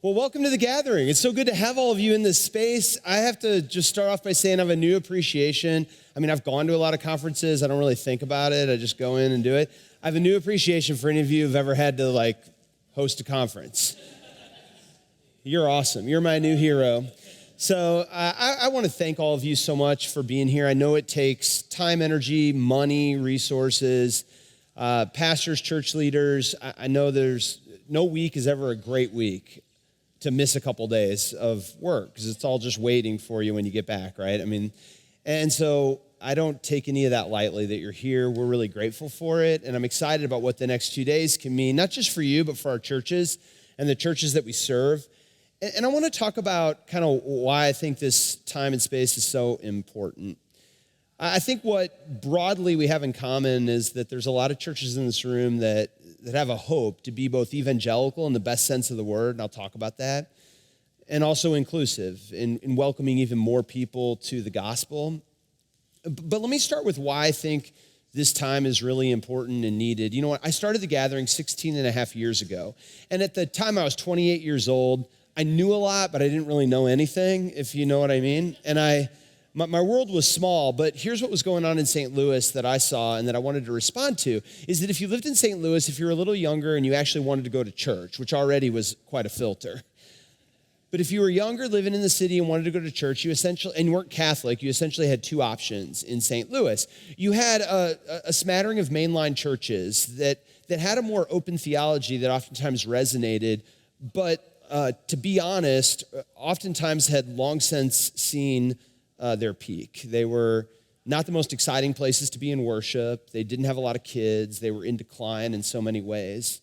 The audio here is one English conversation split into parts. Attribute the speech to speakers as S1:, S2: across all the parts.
S1: Well, welcome to the gathering. It's so good to have all of you in this space. I have to just start off by saying I have a new appreciation. I mean, I've gone to a lot of conferences. I don't really think about it. I just go in and do it. I have a new appreciation for any of you who've ever had to host a conference. You're awesome. You're my new hero. So I want to thank all of you so much for being here. I know it takes time, energy, money, resources, pastors, church leaders. I know there's no week is ever a great week to miss a couple days of work because it's all just waiting for you when you get back, right? I mean, and so I don't take any of that lightly that you're here. We're really grateful for it, and I'm excited about what the next 2 days can mean, not just for you, but for our churches and the churches that we serve. And I want to talk about kind of why I think this time and space is so important. I think what broadly we have in common is that there's a lot of churches in this room that have a hope to be both evangelical in the best sense of the word, and I'll talk about that, and also inclusive in welcoming even more people to the gospel. But let me start with why I think this time is really important and needed. You know what? I started the gathering 16 and a half years ago, and at the time I was 28 years old. I knew a lot, but I didn't really know anything, if you know what I mean. And my world was small, but here's what was going on in St. Louis that I saw and that I wanted to respond to, is that if you lived in St. Louis, if you were a little younger and you actually wanted to go to church, which already was quite a filter, but if you were younger, living in the city and wanted to go to church, and you weren't Catholic, you essentially had two options in St. Louis. You had a smattering of mainline churches that had a more open theology that oftentimes resonated, but to be honest, oftentimes had long since seen their peak. They were not the most exciting places to be in worship. They didn't have a lot of kids. They were in decline in so many ways.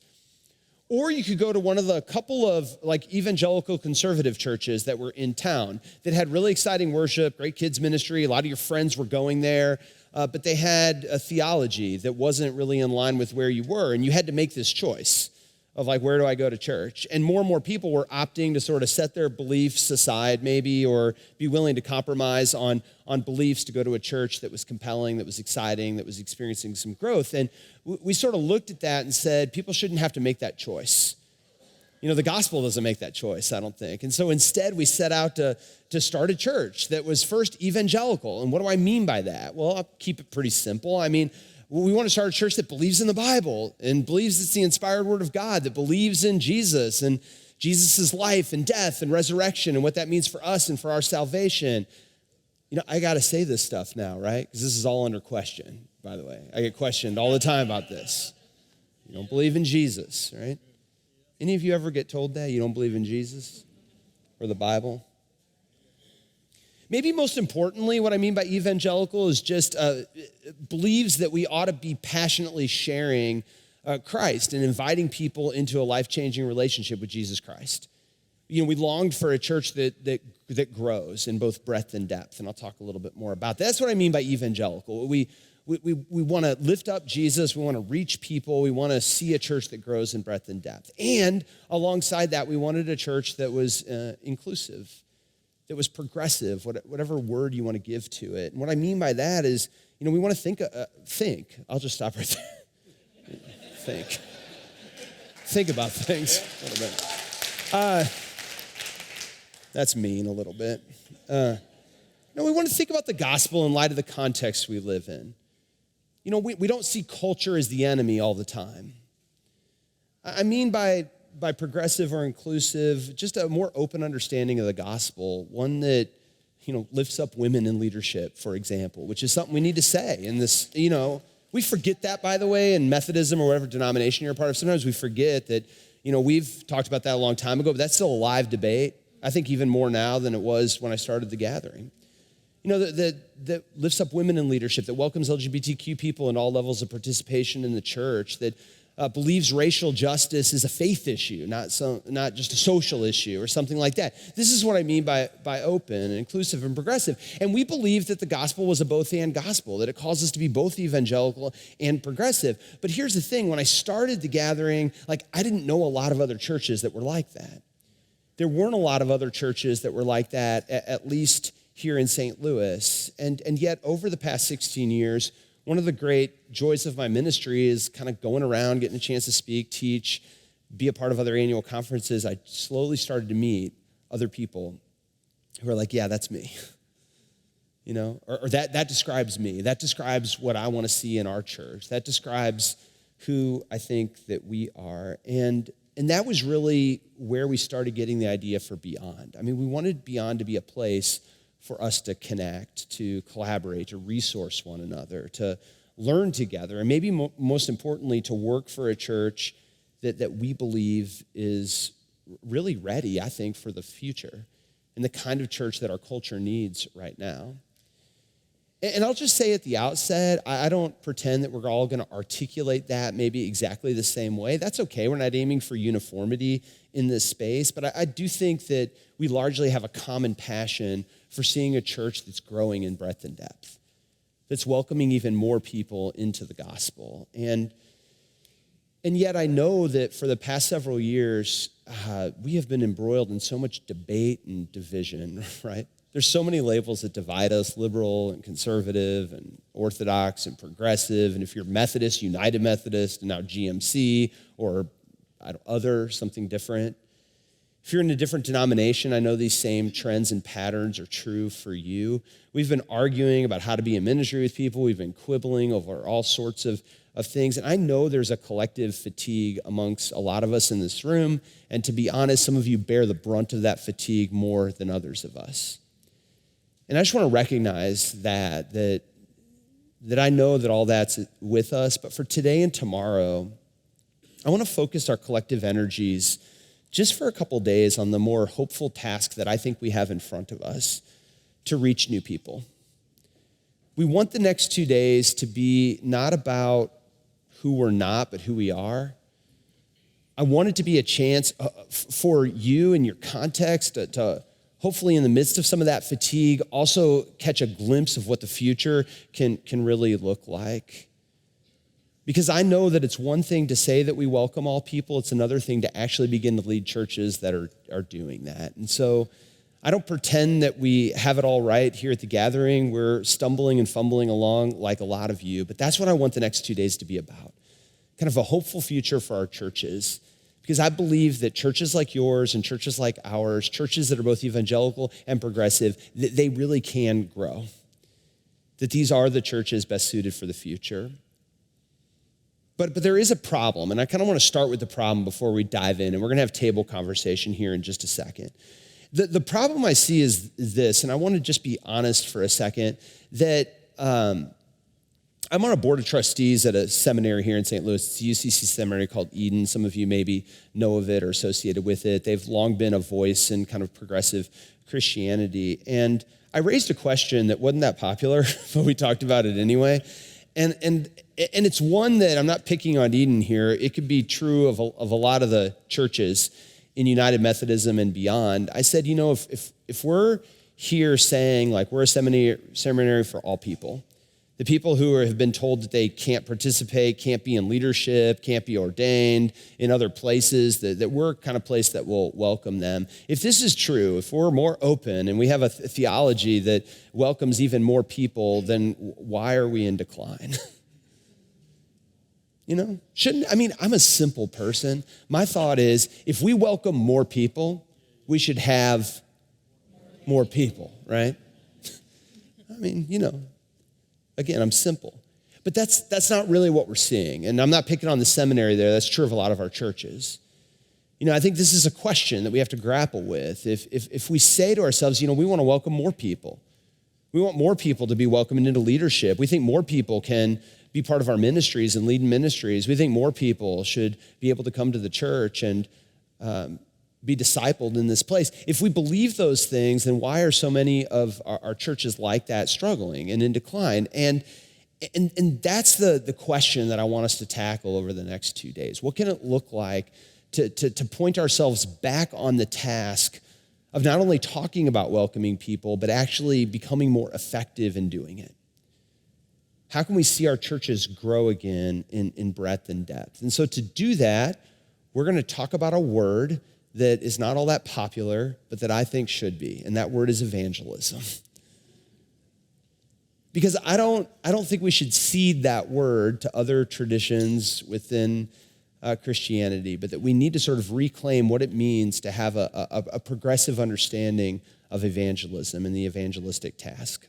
S1: Or you could go to one of the couple of evangelical conservative churches that were in town that had really exciting worship, great kids ministry. A lot of your friends were going there, but they had a theology that wasn't really in line with where you were, and you had to make this choice of where do I go to church? And more people were opting to sort of set their beliefs aside maybe, or be willing to compromise on beliefs to go to a church that was compelling, that was exciting, that was experiencing some growth. And we sort of looked at that and said, people shouldn't have to make that choice. You know, the gospel doesn't make that choice, I don't think. And so instead we set out to start a church that was first evangelical. And what do I mean by that? Well, I'll keep it pretty simple. I mean, we want to start a church that believes in the Bible and believes it's the inspired word of God, that believes in Jesus and Jesus' life and death and resurrection and what that means for us and for our salvation. You know, I got to say this stuff now, right? Because this is all under question, by the way. I get questioned all the time about this. You don't believe in Jesus, right? Any of you ever get told that? You don't believe in Jesus or the Bible? Maybe most importantly, what I mean by evangelical is just believes that we ought to be passionately sharing Christ and inviting people into a life-changing relationship with Jesus Christ. You know, we longed for a church that grows in both breadth and depth, and I'll talk a little bit more about that. That's what I mean by evangelical. We want to lift up Jesus. We want to reach people. We want to see a church that grows in breadth and depth. And alongside that, we wanted a church that was inclusive, that was progressive, whatever word you want to give to it. And what I mean by that is, you know, we want to think. I'll just stop right there. Think about things a little bit. That's mean a little bit. No, we want to think about the gospel in light of the context we live in. You know, we don't see culture as the enemy all the time. I mean by progressive or inclusive, just a more open understanding of the gospel, one that, you know, lifts up women in leadership, for example, which is something we need to say in this, you know, we forget that, by the way, in Methodism or whatever denomination you're a part of. Sometimes we forget that, you know, we've talked about that a long time ago, but that's still a live debate. I think even more now than it was when I started the gathering. You know, that lifts up women in leadership, that welcomes LGBTQ people in all levels of participation in the church, that believes racial justice is a faith issue, not just a social issue or something like that. This is what I mean by open and inclusive and progressive. And we believe that the gospel was a both and gospel, that it calls us to be both evangelical and progressive. But here's the thing, when I started the gathering, I didn't know a lot of other churches that were like that. There weren't a lot of other churches that were like that, at least here in St. Louis. And yet over the past 16 years, one of the great joys of my ministry is kind of going around, getting a chance to speak, teach, be a part of other annual conferences, I slowly started to meet other people who are like, yeah, that's me. Or that describes me. That describes what I want to see in our church. That describes who I think that we are. And that was really where we started getting the idea for Beyond. I mean, we wanted Beyond to be a place for us to connect, to collaborate, to resource one another, to learn together, and maybe most importantly, to work for a church that we believe is really ready, I think, for the future and the kind of church that our culture needs right now. And I'll just say at the outset, I don't pretend that we're all going to articulate that maybe exactly the same way. That's okay. We're not aiming for uniformity in this space, but I do think that we largely have a common passion for seeing a church that's growing in breadth and depth, that's welcoming even more people into the gospel. And yet I know that for the past several years, we have been embroiled in so much debate and division, right? There's so many labels that divide us, liberal and conservative and orthodox and progressive. And if you're Methodist, United Methodist, and now GMC or other, something different. If you're in a different denomination, I know these same trends and patterns are true for you. We've been arguing about how to be in ministry with people. We've been quibbling over all sorts of things. And I know there's a collective fatigue amongst a lot of us in this room. And to be honest, some of you bear the brunt of that fatigue more than others of us. And I just want to recognize that I know that all that's with us, but for today and tomorrow, I want to focus our collective energies just for a couple days on the more hopeful task that I think we have in front of us to reach new people. We want the next 2 days to be not about who we're not, but who we are. I want it to be a chance for you and your context to hopefully in the midst of some of that fatigue, also catch a glimpse of what the future can really look like. Because I know that it's one thing to say that we welcome all people, it's another thing to actually begin to lead churches that are doing that. And so I don't pretend that we have it all right here at the gathering. We're stumbling and fumbling along like a lot of you, but that's what I want the next 2 days to be about. Kind of a hopeful future for our churches. Because I believe that churches like yours and churches like ours, churches that are both evangelical and progressive, that they really can grow. That these are the churches best suited for the future. But there is a problem, and I kind of want to start with the problem before we dive in, and we're going to have table conversation here in just a second. The problem I see is this, and I want to just be honest for a second, that I'm on a board of trustees at a seminary here in St. Louis. It's a UCC seminary called Eden. Some of you maybe know of it or associated with it. They've long been a voice in kind of progressive Christianity. And I raised a question that wasn't that popular, but we talked about it anyway. And it's one that I'm not picking on Eden here. It could be true of a lot of the churches in United Methodism and beyond. I said, if we're here saying like we're a seminary for all people, the people who have been told that they can't participate, can't be in leadership, can't be ordained in other places, that we're kind of place that will welcome them. If this is true, if we're more open and we have a theology that welcomes even more people, then why are we in decline? I'm a simple person. My thought is, if we welcome more people, we should have more people, right? Again, I'm simple. But that's not really what we're seeing. And I'm not picking on the seminary there. That's true of a lot of our churches. I think this is a question that we have to grapple with. If we say to ourselves, we want to welcome more people. We want more people to be welcomed into leadership. We think more people can be part of our ministries and lead in ministries. We think more people should be able to come to the church and be discipled in this place. If we believe those things, then why are so many of our churches like that struggling and in decline? And that's the question that I want us to tackle over the next 2 days. What can it look like to point ourselves back on the task of not only talking about welcoming people, but actually becoming more effective in doing it? How can we see our churches grow again in breadth and depth? And so to do that, we're going to talk about a word that is not all that popular, but that I think should be, and that word is evangelism. Because I don't think we should cede that word to other traditions within Christianity, but that we need to sort of reclaim what it means to have a progressive understanding of evangelism and the evangelistic task.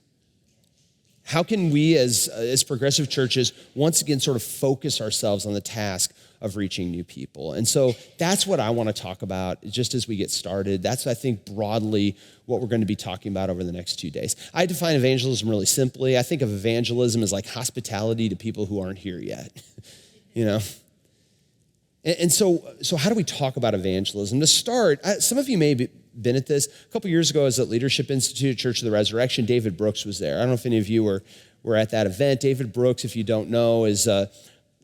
S1: How can we as progressive churches once again sort of focus ourselves on the task of reaching new people? And so that's what I want to talk about just as we get started. That's, I think, broadly what we're going to be talking about over the next 2 days. I define evangelism really simply. I think of evangelism as like hospitality to people who aren't here yet, you know? And so how do we talk about evangelism? To start, some of you may have been at this. A couple years ago, I was at Leadership Institute, Church of the Resurrection. David Brooks was there. I don't know if any of you were at that event. David Brooks, if you don't know, is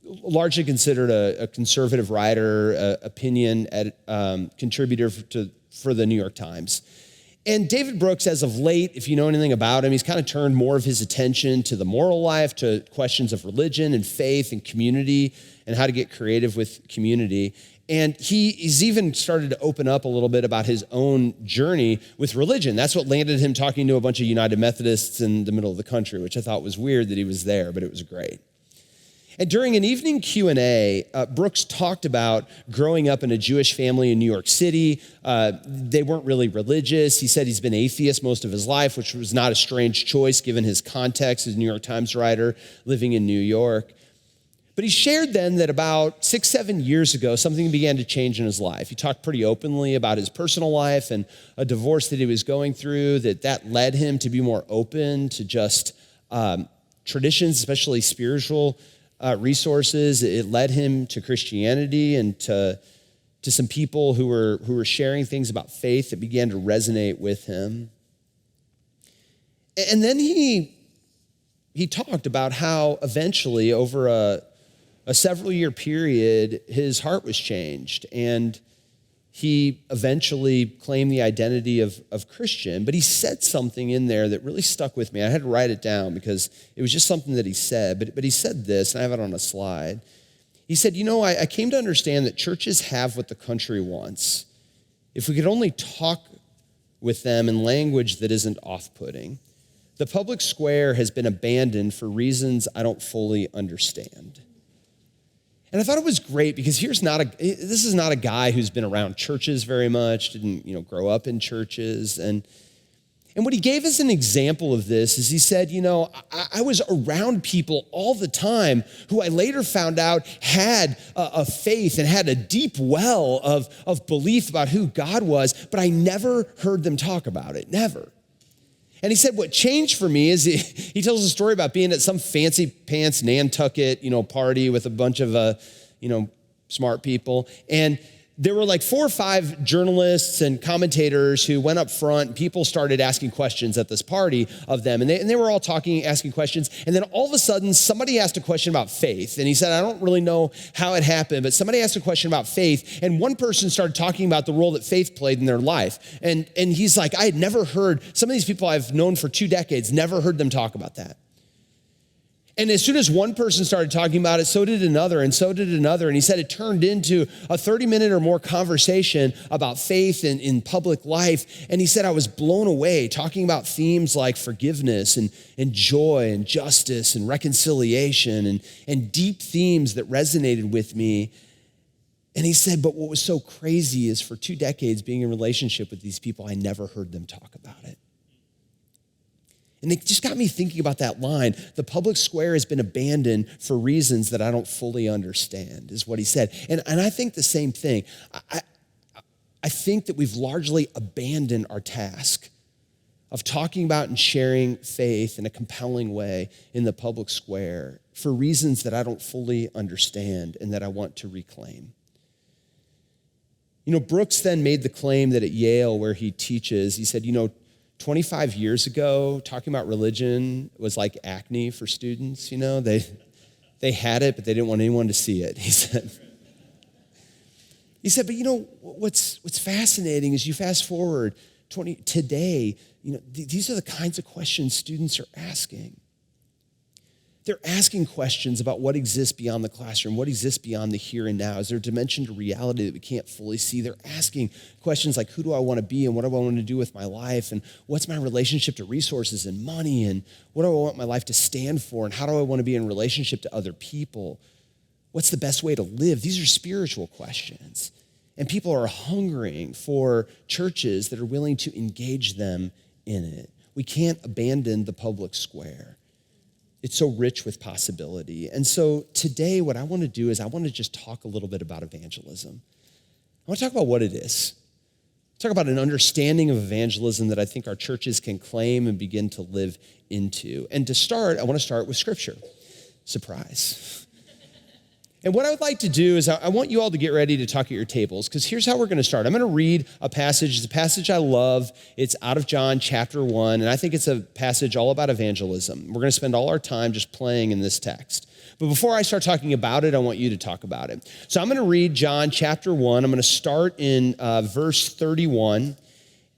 S1: largely considered a conservative writer, opinion contributor for the New York Times. And David Brooks, as of late, if you know anything about him, he's kind of turned more of his attention to the moral life, to questions of religion and faith and community and how to get creative with community. And he's even started to open up a little bit about his own journey with religion. That's what landed him talking to a bunch of United Methodists in the middle of the country, which I thought was weird that he was there, but it was great. And during an evening Q&A, Brooks talked about growing up in a Jewish family in New York City. They weren't really religious. He said he's been atheist most of his life, which was not a strange choice given his context as a New York Times writer living in New York. But he shared then that about 6-7 years ago, something began to change in his life. He talked pretty openly about his personal life and a divorce that he was going through, that led him to be more open to just traditions, especially spiritual resources. It led him to Christianity and to some people who were sharing things about faith that began to resonate with him. And then he talked about how eventually over a several-year period, his heart was changed, and he eventually claimed the identity of Christian. But he said something in there that really stuck with me. I had to write it down because it was just something that he said. But he said this, and I have it on a slide. He said, I came to understand that churches have what the country wants. If we could only talk with them in language that isn't off-putting. The public square has been abandoned for reasons I don't fully understand. And I thought it was great because this is not a guy who's been around churches very much, didn't grow up in churches. And what he gave as an example of this is he said, I was around people all the time who I later found out had a faith and had a deep well of belief about who God was, but I never heard them talk about it, never. And he said, what changed for me is he tells a story about being at some fancy pants Nantucket, party with a bunch of, smart people. And there were like 4 or 5 journalists and commentators who went up front, and people started asking questions at this party of them. And they were all asking questions. And then all of a sudden, somebody asked a question about faith. And he said, I don't really know how it happened, but somebody asked a question about faith. And one person started talking about the role that faith played in their life. And he's like, I had never heard, some of these people I've known for 2 decades, never heard them talk about that. And as soon as one person started talking about it, so did another, and so did another. And he said it turned into a 30-minute or more conversation about faith in public life. And he said, I was blown away talking about themes like forgiveness and joy and justice and reconciliation and deep themes that resonated with me. And he said, but what was so crazy is for 2 decades being in relationship with these people, I never heard them talk about it. And it just got me thinking about that line. The public square has been abandoned for reasons that I don't fully understand, is what he said. And I think the same thing. I think that we've largely abandoned our task of talking about and sharing faith in a compelling way in the public square for reasons that I don't fully understand and that I want to reclaim. Brooks then made the claim that at Yale, where he teaches, he said, 25 years ago, talking about religion was like acne for students, They had it, but they didn't want anyone to see it, he said. He said, but what's fascinating is you fast forward today, these are the kinds of questions students are asking. They're asking questions about what exists beyond the classroom, what exists beyond the here and now. Is there a dimension to reality that we can't fully see? They're asking questions like, who do I want to be and what do I want to do with my life? And what's my relationship to resources and money? And what do I want my life to stand for? And how do I want to be in relationship to other people? What's the best way to live? These are spiritual questions. And people are hungering for churches that are willing to engage them in it. We can't abandon the public square. It's so rich with possibility. And so today what I want to do is I want to just talk a little bit about evangelism. I want to talk about what it is. Talk about an understanding of evangelism that I think our churches can claim and begin to live into. And to start, I want to start with Scripture. Surprise. And what I would like to do is I want you all to get ready to talk at your tables, because here's how we're going to start. I'm going to read a passage. It's a passage I love. It's out of John chapter 1, and I think it's a passage all about evangelism. We're going to spend all our time just playing in this text. But before I start talking about it, I want you to talk about it. So I'm going to read John chapter 1. I'm going to start in verse 31.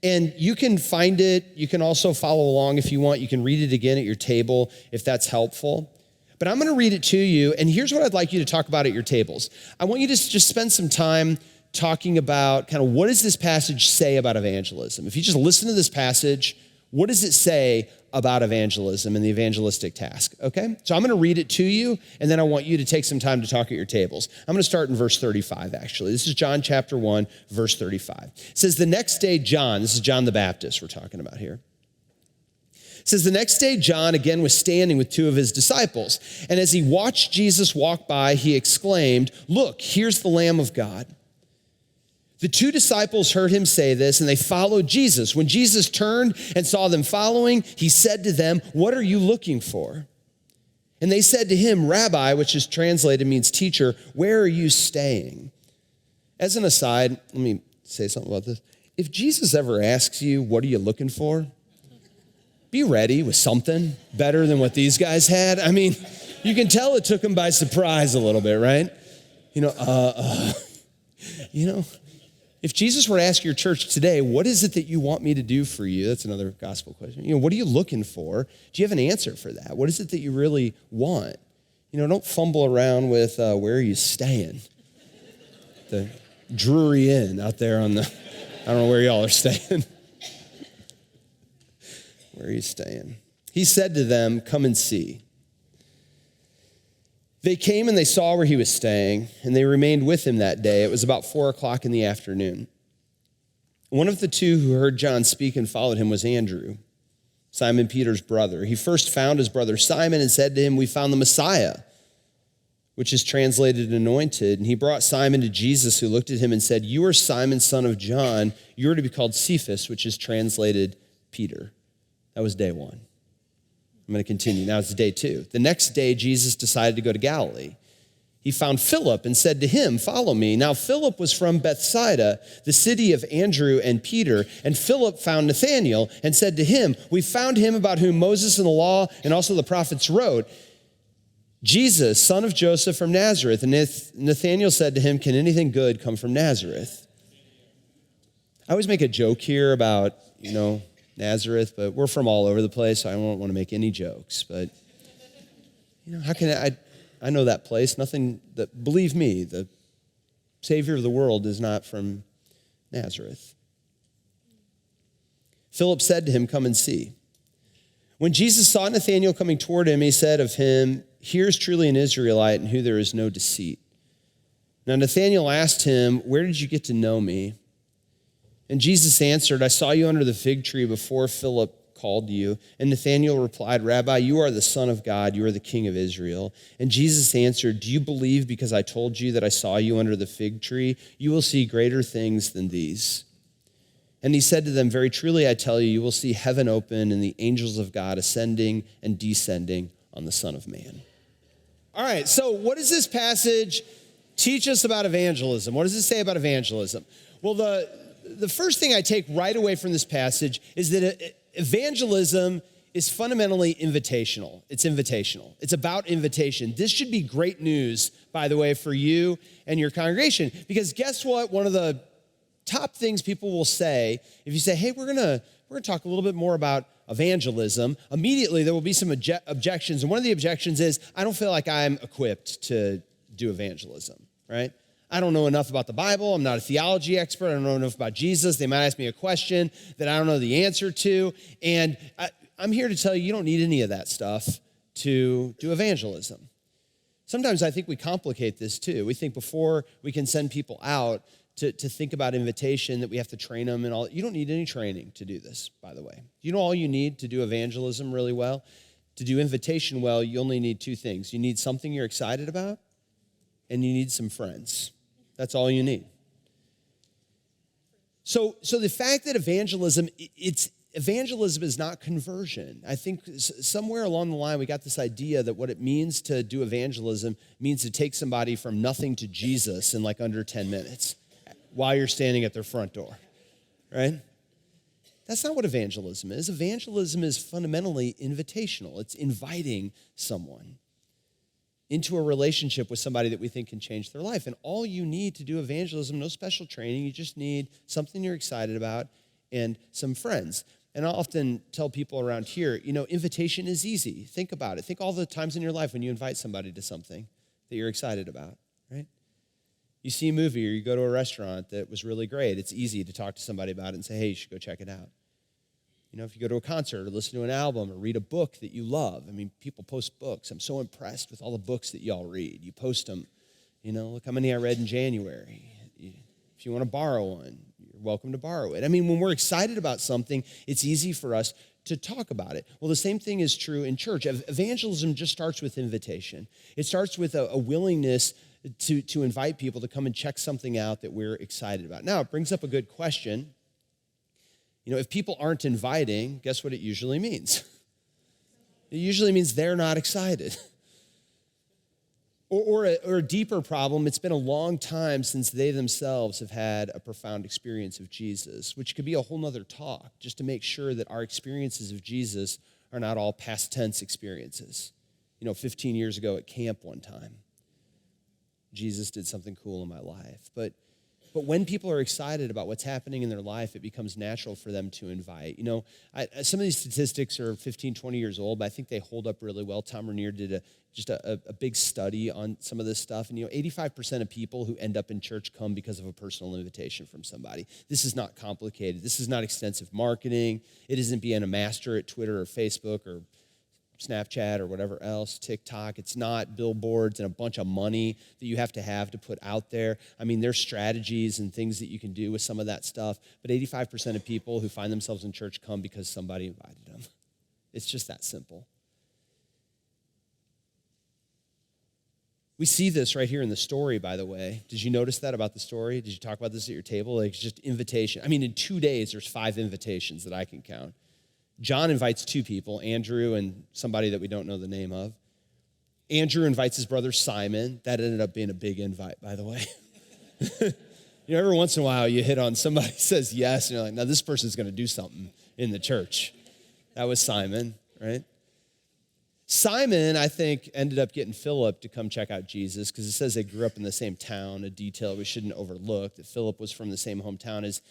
S1: And you can find it. You can also follow along if you want. You can read it again at your table if that's helpful. But I'm going to read it to you. And here's what I'd like you to talk about at your tables. I want you to just spend some time talking about kind of what does this passage say about evangelism? If you just listen to this passage, what does it say about evangelism and the evangelistic task, okay? So I'm going to read it to you, and then I want you to take some time to talk at your tables. I'm going to start in verse 35, actually. This is John chapter 1, verse 35. It says, the next day, John, this is John the Baptist we're talking about here. It says, the next day, John again was standing with two of his disciples, and as he watched Jesus walk by, he exclaimed, look, here's the Lamb of God. The two disciples heard him say this, and they followed Jesus. When Jesus turned and saw them following, he said to them, what are you looking for? And they said to him, Rabbi, which is translated means teacher, where are you staying? As an aside, let me say something about this. If Jesus ever asks you, what are you looking for? Be ready with something better than what these guys had. I mean, you can tell it took them by surprise a little bit, right? If Jesus were to ask your church today, what is it that you want me to do for you? That's another gospel question. What are you looking for? Do you have an answer for that? What is it that you really want? Don't fumble around with where are you staying? The Drury Inn out there on the, I don't know where y'all are staying. Where are you staying? He said to them, come and see. They came and they saw where he was staying, and they remained with him that day. It was about 4:00 in the afternoon. One of the two who heard John speak and followed him was Andrew, Simon Peter's brother. He first found his brother Simon and said to him, we found the Messiah, which is translated anointed. And he brought Simon to Jesus, who looked at him and said, you are Simon, son of John. You are to be called Cephas, which is translated Peter. That was day one. I'm going to continue. Now it's day 2. The next day, Jesus decided to go to Galilee. He found Philip and said to him, follow me. Now Philip was from Bethsaida, the city of Andrew and Peter. And Philip found Nathanael and said to him, we found him about whom Moses and the law and also the prophets wrote, Jesus, son of Joseph from Nazareth. And Nathanael said to him, can anything good come from Nazareth? I always make a joke here about, Nazareth, but we're from all over the place, so I don't want to make any jokes. But, how can I know that place. Believe me, the Savior of the world is not from Nazareth. Philip said to him, come and see. When Jesus saw Nathanael coming toward him, he said of him, here's truly an Israelite in whom there is no deceit. Now Nathanael asked him, where did you get to know me? And Jesus answered, I saw you under the fig tree before Philip called you. And Nathanael replied, Rabbi, you are the Son of God. You are the King of Israel. And Jesus answered, do you believe because I told you that I saw you under the fig tree? You will see greater things than these. And he said to them, very truly I tell you, you will see heaven open and the angels of God ascending and descending on the Son of Man. All right, so what does this passage teach us about evangelism? What does it say about evangelism? Well, the first thing I take right away from this passage is that evangelism is fundamentally invitational. It's invitational. It's about invitation. This should be great news, by the way, for you and your congregation, because guess what? One of the top things people will say, if you say, hey, we're gonna talk a little bit more about evangelism, immediately there will be some objections. And one of the objections is, I don't feel like I'm equipped to do evangelism, right? I don't know enough about the Bible. I'm not a theology expert. I don't know enough about Jesus. They might ask me a question that I don't know the answer to. And I'm here to tell you, you don't need any of that stuff to do evangelism. Sometimes I think we complicate this too. We think before we can send people out to think about invitation that we have to train them and all. You don't need any training to do this, by the way. You know all you need to do evangelism really well? To do invitation well, you only need two things. You need something you're excited about, and you need some friends. That's all you need. So the fact that evangelism is not conversion. I think somewhere along the line we got this idea that what it means to do evangelism means to take somebody from nothing to Jesus in like under 10 minutes while you're standing at their front door, right? That's not what evangelism is. Evangelism is fundamentally invitational. It's inviting someone into a relationship with somebody that we think can change their life. And all you need to do evangelism, no special training, you just need something you're excited about and some friends. And I often tell people around here, invitation is easy. Think about it. Think all the times in your life when you invite somebody to something that you're excited about, right? You see a movie or you go to a restaurant that was really great. It's easy to talk to somebody about it and say, hey, you should go check it out. If you go to a concert or listen to an album or read a book that you love. I mean, people post books. I'm so impressed with all the books that y'all read. You post them. Look how many I read in January. If you want to borrow one, you're welcome to borrow it. I mean, when we're excited about something, it's easy for us to talk about it. Well, the same thing is true in church. Evangelism just starts with invitation. It starts with a willingness to invite people to come and check something out that we're excited about. Now, it brings up a good question. If people aren't inviting, guess what it usually means? It usually means they're not excited. Or a deeper problem, it's been a long time since they themselves have had a profound experience of Jesus, which could be a whole nother talk, just to make sure that our experiences of Jesus are not all past tense experiences. 15 years ago at camp one time, Jesus did something cool in my life. But when people are excited about what's happening in their life, it becomes natural for them to invite. Some of these statistics are 15, 20 years old, but I think they hold up really well. Tom Rainier did a big study on some of this stuff. And 85% of people who end up in church come because of a personal invitation from somebody. This is not complicated. This is not extensive marketing. It isn't being a master at Twitter or Facebook or Snapchat or whatever else, TikTok. It's not billboards and a bunch of money that you have to put out there. I mean, there's strategies and things that you can do with some of that stuff, but 85% of people who find themselves in church come because somebody invited them. It's just that simple. We see this right here in the story, by the way. Did you notice that about the story? Did you talk about this at your table? It's just invitation. I mean, in 2 days, there's 5 invitations that I can count. John invites 2 people, Andrew and somebody that we don't know the name of. Andrew invites his brother Simon. That ended up being a big invite, by the way. Every once in a while you hit on somebody who says yes, and you're like, now this person's going to do something in the church. That was Simon, right? Simon, I think, ended up getting Philip to come check out Jesus because it says they grew up in the same town, a detail we shouldn't overlook, that Philip was from the same hometown as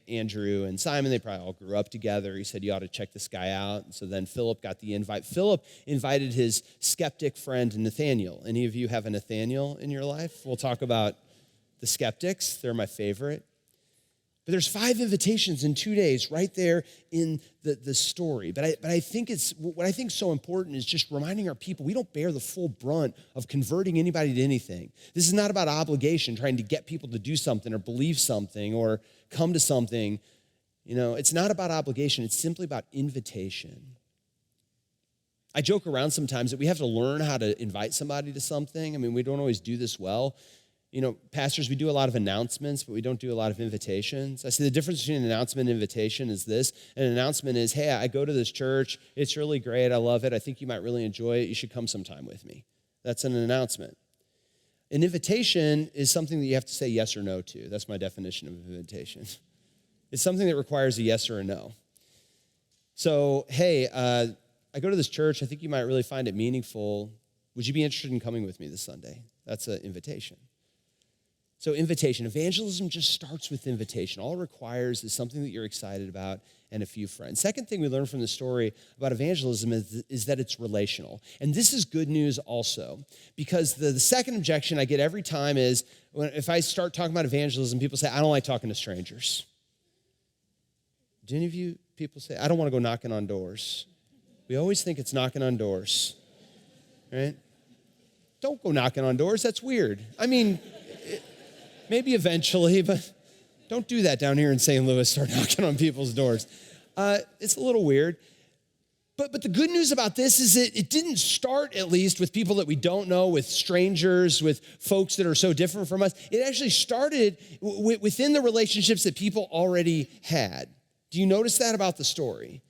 S1: Andrew and Simon. They probably all grew up together. He said, you ought to check this guy out. And so then Philip got the invite. Philip invited his skeptic friend Nathaniel. Any of you have a Nathaniel in your life? We'll talk about the skeptics. They're my favorite. But there's 5 invitations in 2 days right there in the story. But I think what I think is so important is just reminding our people we don't bear the full brunt of converting anybody to anything. This is not about obligation, trying to get people to do something or believe something or come to something. It's not about obligation. It's simply about invitation. I joke around sometimes that we have to learn how to invite somebody to something. I mean, we don't always do this well. Pastors, we do a lot of announcements, but we don't do a lot of invitations. I say the difference between an announcement and invitation is this. An announcement is, hey, I go to this church. It's really great. I love it. I think you might really enjoy it. You should come sometime with me. That's an announcement. An invitation is something that you have to say yes or no to. That's my definition of an invitation. It's something that requires a yes or a no. So, hey, I go to this church. I think you might really find it meaningful. Would you be interested in coming with me this Sunday? That's an invitation. So invitation, evangelism just starts with invitation. All it requires is something that you're excited about and a few friends. Second thing we learn from the story about evangelism is that it's relational. And this is good news also, because the second objection I get every time is if I start talking about evangelism, people say, I don't like talking to strangers. Do any of you people say, I don't want to go knocking on doors? We always think it's knocking on doors, right? don't go knocking on doors. That's weird. I mean, maybe eventually, but don't do that down here in St. Louis. Start knocking on people's doors. It's a little weird. But the good news about this is that it didn't start, at least, with people that we don't know, with strangers, with folks that are so different from us. It actually started within the relationships that people already had. Do you notice that about the story?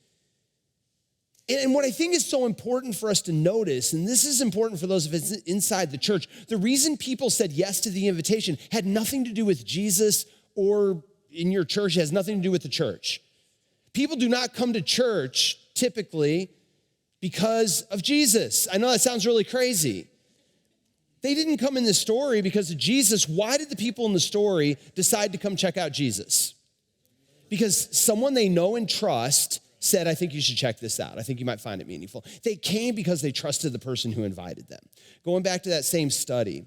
S1: And what I think is so important for us to notice, and this is important for those of us inside the church, the reason people said yes to the invitation had nothing to do with Jesus or in your church. It has nothing to do with the church. People do not come to church typically because of Jesus. I know that sounds really crazy. They didn't come in this story because of Jesus. Why did the people in the story decide to come check out Jesus? Because someone they know and trust said, I think you should check this out. I think you might find it meaningful. They came because they trusted the person who invited them. Going back to that same study,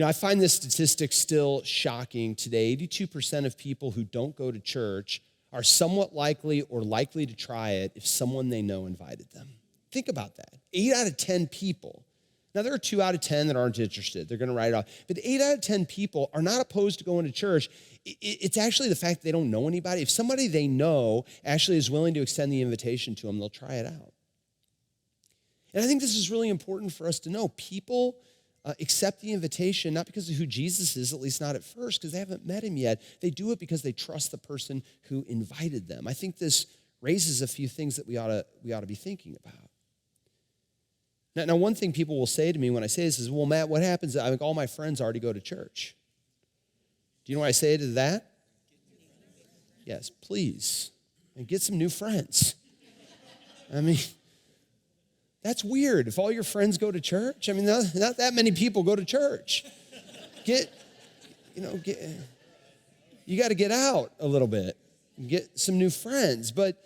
S1: I find this statistic still shocking today. 82% of people who don't go to church are somewhat likely or likely to try it if someone they know invited them. Think about that. 8 out of 10 people. Now, there are 2 out of 10 that aren't interested. They're going to write it off. But 8 out of 10 people are not opposed to going to church. It's actually the fact that they don't know anybody. If somebody they know actually is willing to extend the invitation to them, they'll try it out. And I think this is really important for us to know. People accept the invitation, not because of who Jesus is, at least not at first, because they haven't met him yet. They do it because they trust the person who invited them. I think this raises a few things that we ought to be thinking about. Now, one thing people will say to me when I say this is, well, Matt, what happens? I think all my friends already go to church. Do you know what I say to that? Yes, please. And get some new friends. I mean, that's weird. If all your friends go to church, I mean, not that many people go to church. You got to get out a little bit and get some new friends. But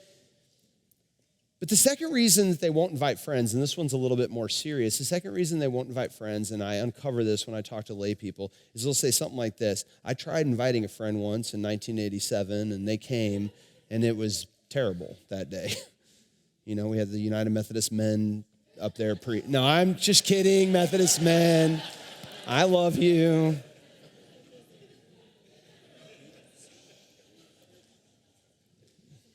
S1: the second reason that they won't invite friends, and this one's a little bit more serious, the second reason they won't invite friends, and I uncover this when I talk to lay people, is they'll say something like this. I tried inviting a friend once in 1987, and they came, and it was terrible that day. We had the United Methodist men up there. No, I'm just kidding, Methodist men. I love you.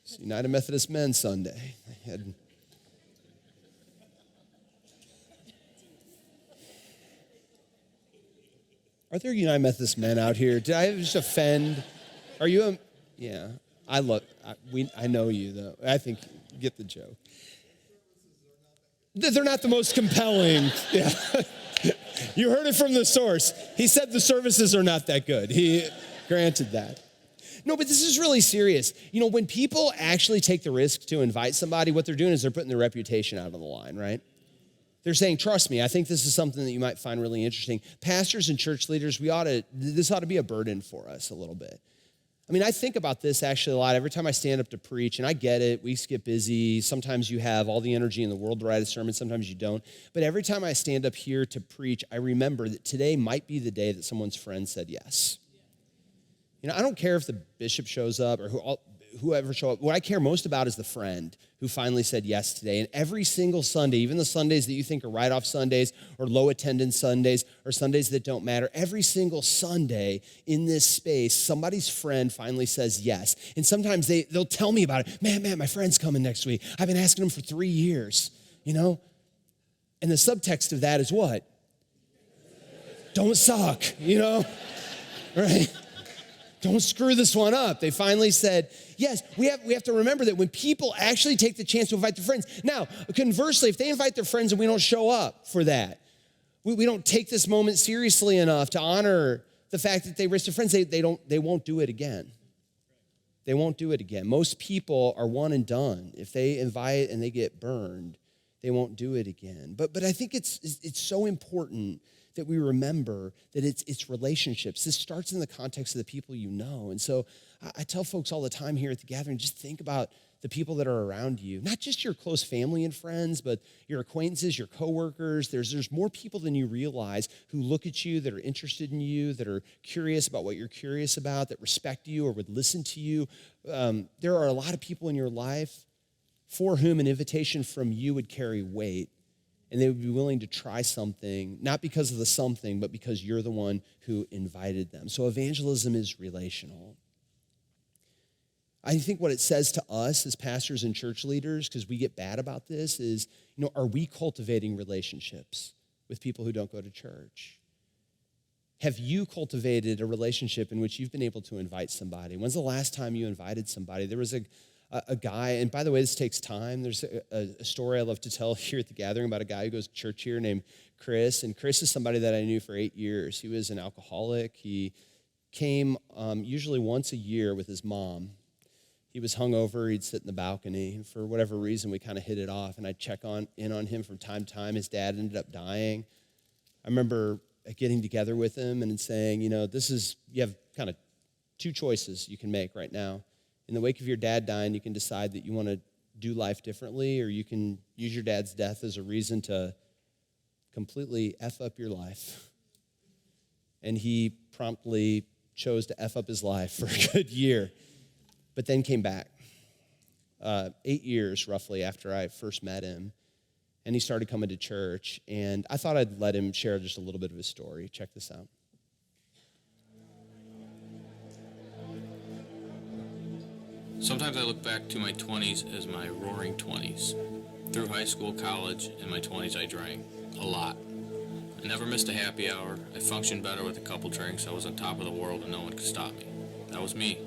S1: It's United Methodist Men Sunday. Are there United Methodist men out here? Did I just offend? Are you yeah. I know you, though. I think you get the joke. They're not the most compelling. Yeah. You heard it from the source. He said the services are not that good. He granted that. No, but this is really serious. When people actually take the risk to invite somebody, what they're doing is they're putting their reputation out on the line, right? They're saying, trust me, I think this is something that you might find really interesting. Pastors and church leaders, this ought to be a burden for us a little bit. I mean, I think about this actually a lot. Every time I stand up to preach, and I get it, weeks get busy. Sometimes you have all the energy in the world to write a sermon. Sometimes you don't. But every time I stand up here to preach, I remember that today might be the day that someone's friend said yes. I don't care if the bishop shows up or whoever show up. What I care most about is the friend who finally said yes today. And every single Sunday, even the Sundays that you think are write-off Sundays or low attendance Sundays or Sundays that don't matter, every single Sunday in this space, somebody's friend finally says yes. And sometimes they'll tell me about it. Man, my friend's coming next week. I've been asking him for 3 years, And the subtext of that is what? Don't suck, right? Don't screw this one up. They finally said, yes, we have to remember that when people actually take the chance to invite their friends. Now, conversely, if they invite their friends and we don't show up for that, we don't take this moment seriously enough to honor the fact that they risked their friends, they won't do it again. They won't do it again. Most people are one and done. If they invite and they get burned, they won't do it again. But I think it's so important that we remember that it's relationships. This starts in the context of the people you know. And so I tell folks all the time here at the gathering, just think about the people that are around you, not just your close family and friends, but your acquaintances, your coworkers. There's more people than you realize who look at you, that are interested in you, that are curious about what you're curious about, that respect you or would listen to you. There are a lot of people in your life for whom an invitation from you would carry weight. and they would be willing to try something, not because of the something, but because you're the one who invited them. So evangelism is relational. I think what it says to us as pastors and church leaders, because we get bad about this, is, are we cultivating relationships with people who don't go to church? Have you cultivated a relationship in which you've been able to invite somebody? When's the last time you invited somebody? There was a guy, and by the way, this takes time. There's a story I love to tell here at the gathering about a guy who goes to church here named Chris, and Chris is somebody that I knew for 8 years. He was an alcoholic. He came usually once a year with his mom. He was hungover. He'd sit in the balcony. And for whatever reason, we kind of hit it off, and I'd check in on him from time to time. His dad ended up dying. I remember getting together with him and saying, you have kind of two choices you can make right now. In the wake of your dad dying, you can decide that you want to do life differently, or you can use your dad's death as a reason to completely F up your life. And he promptly chose to F up his life for a good year, but then came back 8 years roughly after I first met him. And he started coming to church, and I thought I'd let him share just a little bit of his story. Check this out.
S2: Sometimes I look back to my 20s as my roaring 20s. Through high school, college, and my 20s I drank. A lot. I never missed a happy hour. I functioned better with a couple drinks. I was on top of the world and no one could stop me. That was me.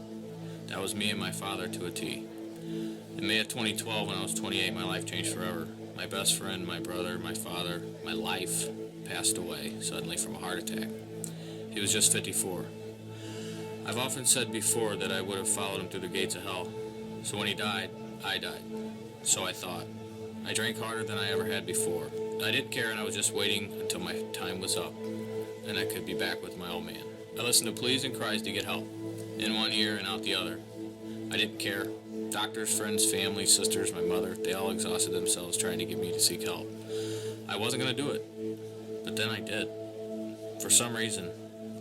S2: That was me and my father to a T. In May of 2012, when I was 28, my life changed forever. My best friend, my brother, my father, my life passed away suddenly from a heart attack. He was just 54. I've often said before that I would have followed him through the gates of hell. So when he died, I died. So I thought. I drank harder than I ever had before. I didn't care, and I was just waiting until my time was up, and I could be back with my old man. I listened to pleas and cries to get help, in one ear and out the other. I didn't care. Doctors, friends, family, sisters, my mother, they all exhausted themselves trying to get me to seek help. I wasn't going to do it, but then I did. For some reason,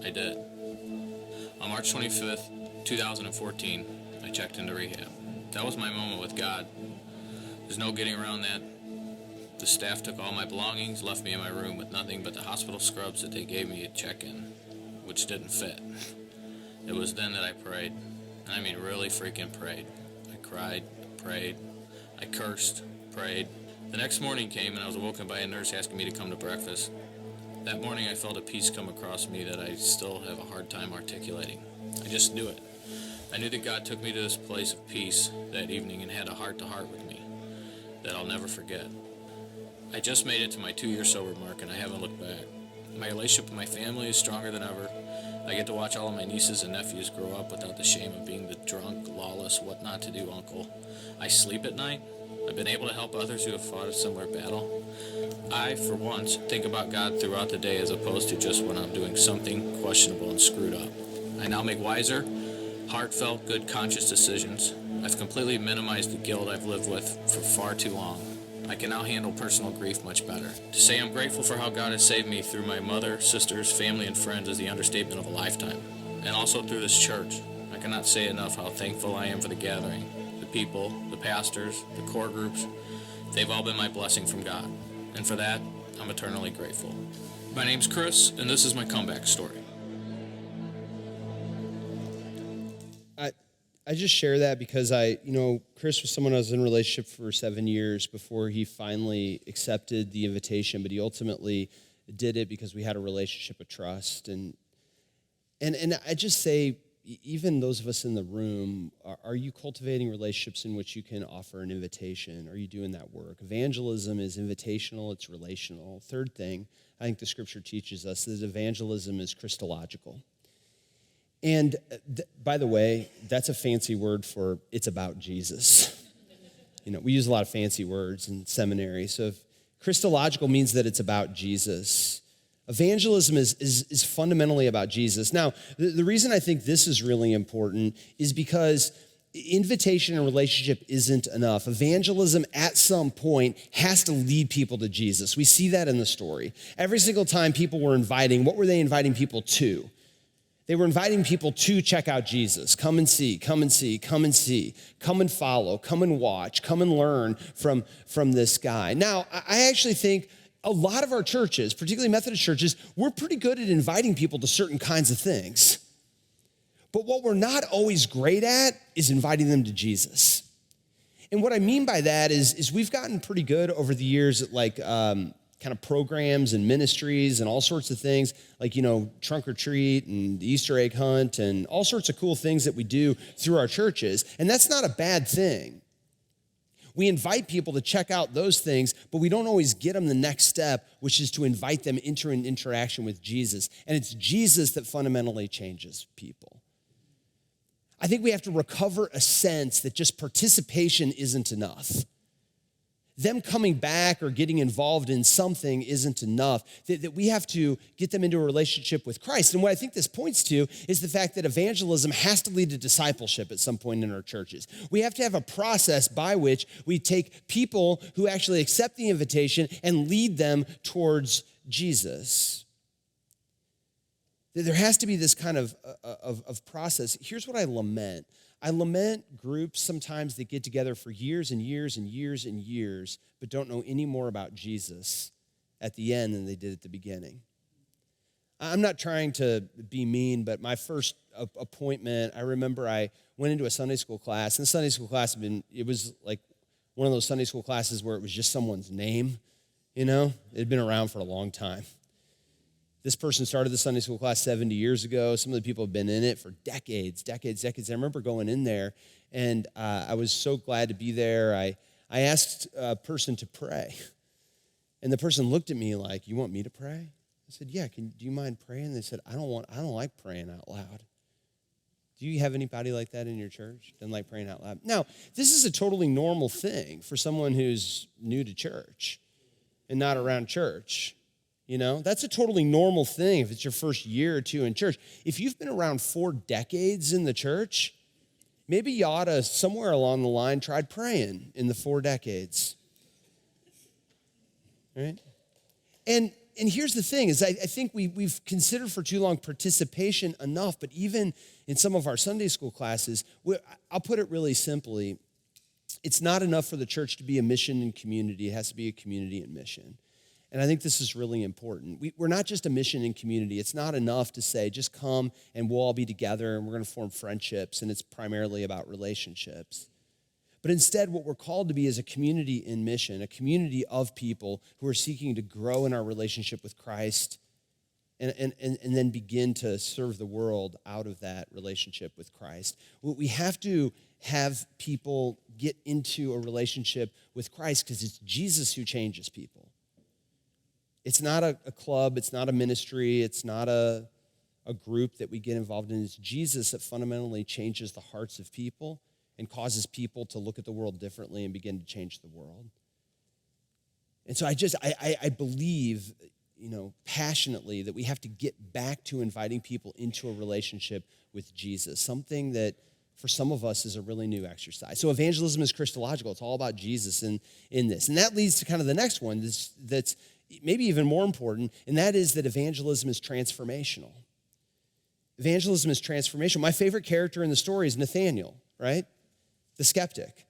S2: I did. On March 25th, 2014, I checked into rehab. That was my moment with God. There's no getting around that. The staff took all my belongings, left me in my room with nothing but the hospital scrubs that they gave me at check-in, which didn't fit. It was then that I prayed. I mean, really freaking prayed. I cried, prayed, I cursed, prayed. The next morning came and I was awoken by a nurse asking me to come to breakfast. That morning I felt a peace come across me that I still have a hard time articulating. I just knew it. I knew that God took me to this place of peace that evening and had a heart-to-heart with me that I'll never forget. I just made it to my 2-year sober mark and I haven't looked back. My relationship with my family is stronger than ever. I get to watch all of my nieces and nephews grow up without the shame of being the drunk, lawless, what-not-to-do uncle. I sleep at night. I've been able to help others who have fought a similar battle. I, for once, think about God throughout the day as opposed to just when I'm doing something questionable and screwed up. I now make wiser, heartfelt, good, conscious decisions. I've completely minimized the guilt I've lived with for far too long. I can now handle personal grief much better. To say I'm grateful for how God has saved me through my mother, sisters, family, and friends is the understatement of a lifetime. And also through this church. I cannot say enough how thankful I am for the gathering, the people, the pastors, the core groups. They've all been my blessing from God. And for that, I'm eternally grateful. My name's Chris, and this is my comeback story.
S1: I just share that because Chris was someone I was in a relationship for 7 years before he finally accepted the invitation, but he ultimately did it because we had a relationship of trust. And I just say, even those of us in the room, are you cultivating relationships in which you can offer an invitation? Are you doing that work? Evangelism is invitational, it's relational. Third thing, I think the scripture teaches us that evangelism is Christological. And by the way, that's a fancy word for it's about Jesus. We use a lot of fancy words in seminary. So if Christological means that it's about Jesus. Evangelism is fundamentally about Jesus. Now, the reason I think this is really important is because invitation and relationship isn't enough. Evangelism at some point has to lead people to Jesus. We see that in the story. Every single time people were inviting, what were they inviting people to? They were inviting people to check out Jesus. Come and see, come and see, come and see. Come and follow, come and watch, come and learn from this guy. Now, I actually think a lot of our churches, particularly Methodist churches, we're pretty good at inviting people to certain kinds of things. But what we're not always great at is inviting them to Jesus. And what I mean by that is we've gotten pretty good over the years at kind of programs and ministries and all sorts of things, like, trunk or treat and the Easter egg hunt and all sorts of cool things that we do through our churches. And that's not a bad thing. We invite people to check out those things, but we don't always get them the next step, which is to invite them into an interaction with Jesus. And it's Jesus that fundamentally changes people. I think we have to recover a sense that just participation isn't enough. Them coming back or getting involved in something isn't enough, that we have to get them into a relationship with Christ. And what I think this points to is the fact that evangelism has to lead to discipleship at some point in our churches. We have to have a process by which we take people who actually accept the invitation and lead them towards Jesus. There has to be this kind of process. Here's what I lament. I lament groups sometimes that get together for years and years and years and years, but don't know any more about Jesus at the end than they did at the beginning. I'm not trying to be mean, but my first appointment, I remember I went into a Sunday school class, and the Sunday school class it was like one of those Sunday school classes where it was just someone's name, It had been around for a long time. This person started the Sunday school class 70 years ago. Some of the people have been in it for decades. I remember going in there, and I was so glad to be there. I asked a person to pray, and the person looked at me like, "You want me to pray?" I said, "Yeah. Do you mind praying?" They said, "I don't like praying out loud." Do you have anybody like that in your church? Doesn't like praying out loud? Now, this is a totally normal thing for someone who's new to church and not around church. That's a totally normal thing if it's your first year or two in church. If you've been around 4 decades in the church, maybe you ought to, somewhere along the line, tried praying in the 4 decades. Right? And here's the thing, is I think we've considered for too long participation enough, but even in some of our Sunday school classes, I'll put it really simply, it's not enough for the church to be a mission and community. It has to be a community and mission. And I think this is really important. We're not just a mission and community. It's not enough to say, just come and we'll all be together and we're going to form friendships, and it's primarily about relationships. But instead, what we're called to be is a community in mission, a community of people who are seeking to grow in our relationship with Christ and then begin to serve the world out of that relationship with Christ. We have to have people get into a relationship with Christ because it's Jesus who changes people. It's not a club, it's not a ministry, it's not a group that we get involved in. It's Jesus that fundamentally changes the hearts of people and causes people to look at the world differently and begin to change the world. And so I believe, passionately that we have to get back to inviting people into a relationship with Jesus, something that for some of us is a really new exercise. So evangelism is Christological. It's all about Jesus in this. And that leads to kind of the next one that's maybe even more important, and that is that evangelism is transformational. Evangelism is transformational. My favorite character in the story is Nathaniel, right? The skeptic.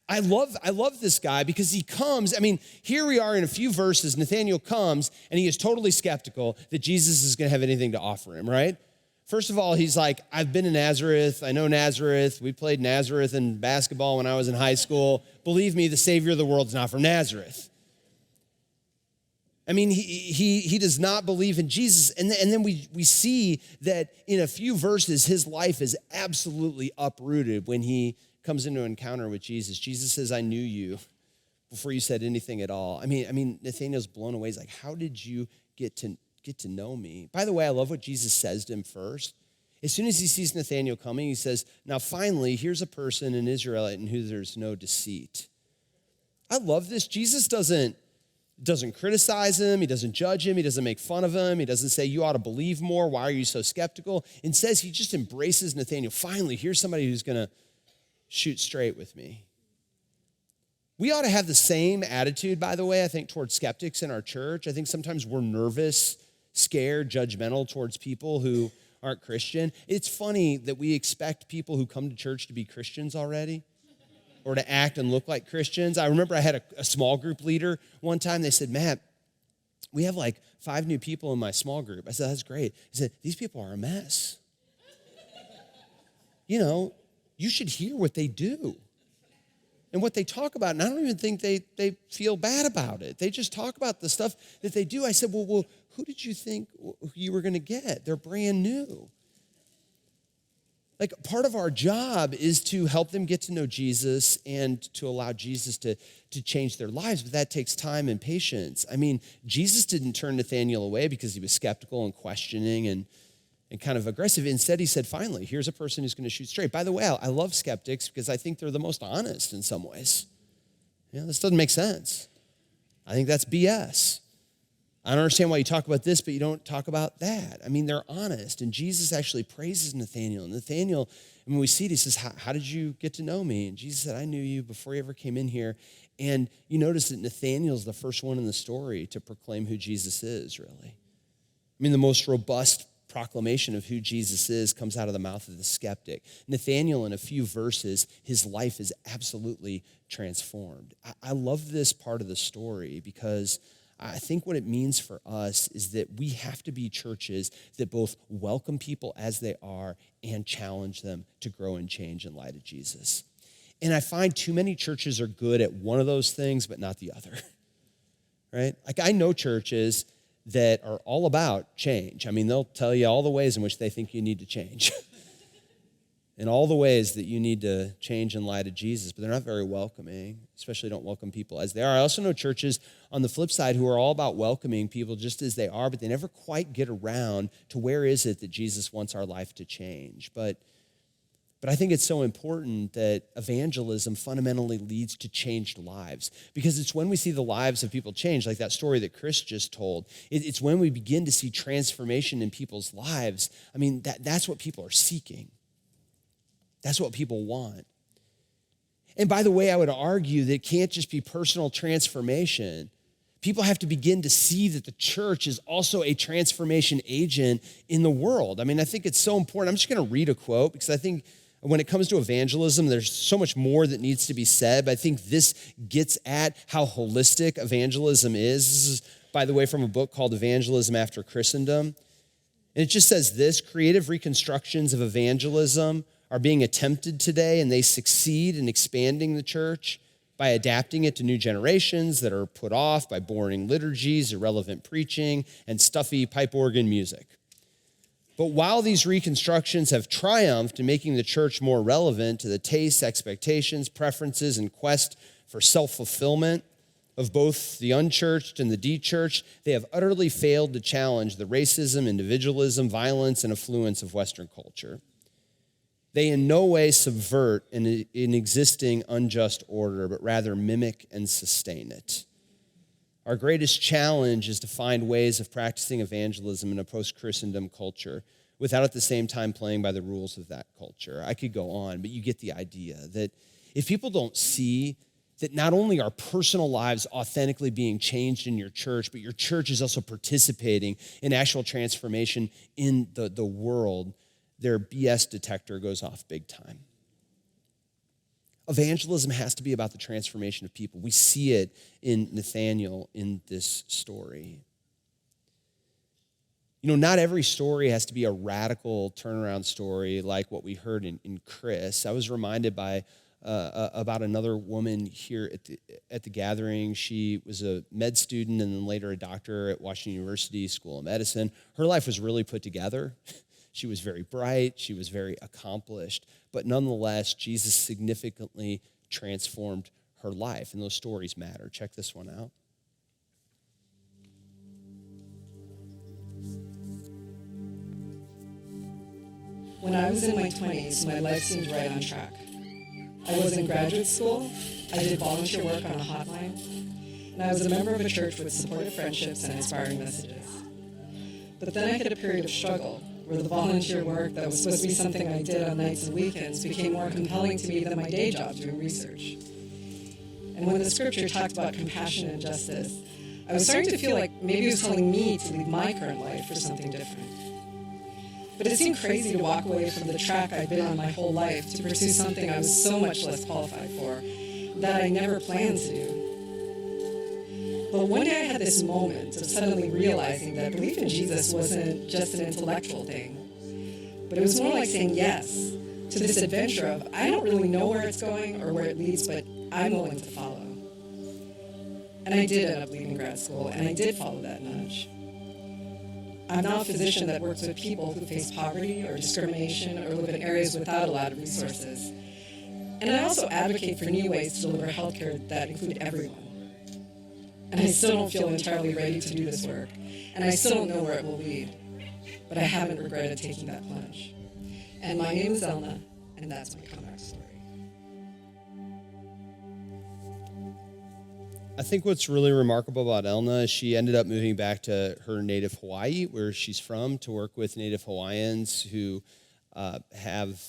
S1: I love this guy because he comes, here we are in a few verses, Nathaniel comes and he is totally skeptical that Jesus is going to have anything to offer him, right? First of all, he's like, I've been to Nazareth, I know Nazareth, we played Nazareth in basketball when I was in high school. Believe me, the Savior of the world is not from Nazareth. He does not believe in Jesus. And then we see that in a few verses, his life is absolutely uprooted when he comes into an encounter with Jesus. Jesus says, I knew you before you said anything at all. Nathaniel's blown away. He's like, how did you get to know me? By the way, I love what Jesus says to him first. As soon as he sees Nathaniel coming, he says, now finally, here's a person, an Israelite, in who there's no deceit. I love this. Jesus doesn't criticize him. He doesn't judge him. He doesn't make fun of him. He doesn't say, you ought to believe more. Why are you so skeptical? Instead, he just embraces Nathaniel. Finally, here's somebody who's going to shoot straight with me. We ought to have the same attitude, by the way, I think, towards skeptics in our church. I think sometimes we're nervous, scared, judgmental towards people who aren't Christian. It's funny that we expect people who come to church to be Christians already, or to act and look like Christians. I remember I had a small group leader one time. They said, Matt, we have like 5 new people in my small group. I said, that's great. He said, these people are a mess. You should hear what they do and what they talk about. And I don't even think they feel bad about it. They just talk about the stuff that they do. I said, well, who did you think you were going to get? They're brand new. Like, part of our job is to help them get to know Jesus and to allow Jesus to change their lives, but that takes time and patience. I mean, Jesus didn't turn Nathanael away because he was skeptical and questioning and kind of aggressive. Instead, he said, finally, here's a person who's going to shoot straight. By the way, I love skeptics because I think they're the most honest in some ways. This doesn't make sense. I think that's BS. I don't understand why you talk about this, but you don't talk about that. I mean, they're honest. And Jesus actually praises Nathanael. And Nathanael, when we see it, he says, how did you get to know me? And Jesus said, I knew you before you ever came in here. And you notice that Nathanael's the first one in the story to proclaim who Jesus is, really. I mean, the most robust proclamation of who Jesus is comes out of the mouth of the skeptic. Nathanael, in a few verses, his life is absolutely transformed. I love this part of the story because I think what it means for us is that we have to be churches that both welcome people as they are and challenge them to grow and change in light of Jesus. And I find too many churches are good at one of those things, but not the other, right? Like, I know churches that are all about change. I mean, they'll tell you all the ways in which they think you need to change and all the ways that you need to change in light of Jesus, but they're not very welcoming, especially don't welcome people as they are. I also know churches on the flip side who are all about welcoming people just as they are, but they never quite get around to where is it that Jesus wants our life to change. But I think it's so important that evangelism fundamentally leads to changed lives, because it's when we see the lives of people change, like that story that Chris just told, it's when we begin to see transformation in people's lives. I mean, that's what people are seeking. That's what people want. And by the way, I would argue that it can't just be personal transformation. People have to begin to see that the church is also a transformation agent in the world. I mean, I think it's so important. I'm just going to read a quote because I think when it comes to evangelism, there's so much more that needs to be said, but I think this gets at how holistic evangelism is. This is, by the way, from a book called Evangelism After Christendom. And it just says this: creative reconstructions of evangelism are being attempted today, and they succeed in expanding the church by adapting it to new generations that are put off by boring liturgies, irrelevant preaching, and stuffy pipe organ music. But while these reconstructions have triumphed in making the church more relevant to the tastes, expectations, preferences, and quest for self-fulfillment of both the unchurched and the de-churched, they have utterly failed to challenge the racism, individualism, violence, and affluence of Western culture. They in no way subvert an existing unjust order, but rather mimic and sustain it. Our greatest challenge is to find ways of practicing evangelism in a post-Christendom culture without at the same time playing by the rules of that culture. I could go on, but you get the idea that if people don't see that not only are personal lives authentically being changed in your church, but your church is also participating in actual transformation in the world, their BS detector goes off big time. Evangelism has to be about the transformation of people. We see it in Nathanael in this story. Not every story has to be a radical turnaround story like what we heard in Chris. I was reminded about another woman here at the gathering. She was a med student and then later a doctor at Washington University School of Medicine. Her life was really put together. She was very bright, she was very accomplished, but nonetheless, Jesus significantly transformed her life, and those stories matter. Check this one out.
S3: When I was in my 20s, my life seemed right on track. I was in graduate school, I did volunteer work on a hotline, and I was a member of a church with supportive friendships and inspiring messages. But then I hit a period of struggle, where the volunteer work that was supposed to be something I did on nights and weekends became more compelling to me than my day job doing research. And when the scripture talked about compassion and justice, I was starting to feel like maybe it was telling me to leave my current life for something different. But it seemed crazy to walk away from the track I'd been on my whole life to pursue something I was so much less qualified for that I never planned to do. But one day I had this moment of suddenly realizing that belief in Jesus wasn't just an intellectual thing, but it was more like saying yes to this adventure of, I don't really know where it's going or where it leads, but I'm willing to follow. And I did end up leaving grad school, and I did follow that nudge. I'm now a physician that works with people who face poverty or discrimination or live in areas without a lot of resources. And I also advocate for new ways to deliver healthcare that include everyone. And I still don't feel entirely ready to do this work, and I still don't know where it will lead, but I haven't regretted taking that plunge. And my name is Elna, and that's my comeback story.
S1: I think what's really remarkable about Elna is she ended up moving back to her native Hawaii, where she's from, to work with Native Hawaiians who have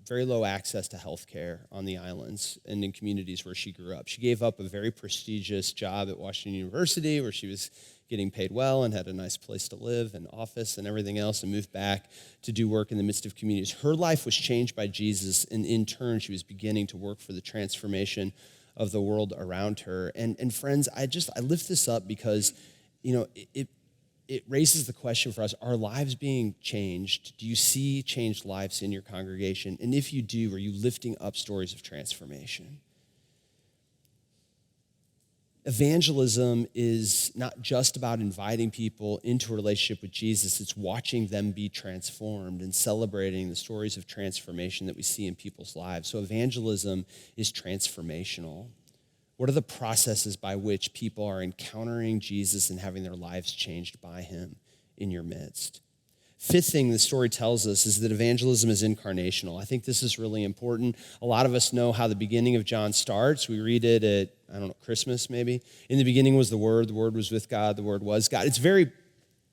S1: very low access to health care on the islands and in communities where she grew up. She gave up a very prestigious job at Washington University where she was getting paid well and had a nice place to live and office and everything else, and moved back to do work in the midst of communities. Her life was changed by Jesus, and in turn, she was beginning to work for the transformation of the world around her. And friends, I lift this up because, it raises the question for us, are lives being changed? Do you see changed lives in your congregation? And if you do, are you lifting up stories of transformation? Evangelism is not just about inviting people into a relationship with Jesus, it's watching them be transformed and celebrating the stories of transformation that we see in people's lives. So evangelism is transformational. What are the processes by which people are encountering Jesus and having their lives changed by him in your midst? Fifth thing the story tells us is that evangelism is incarnational. I think this is really important. A lot of us know how the beginning of John starts. We read it at, Christmas maybe. In the beginning was the Word was with God, the Word was God. It's very,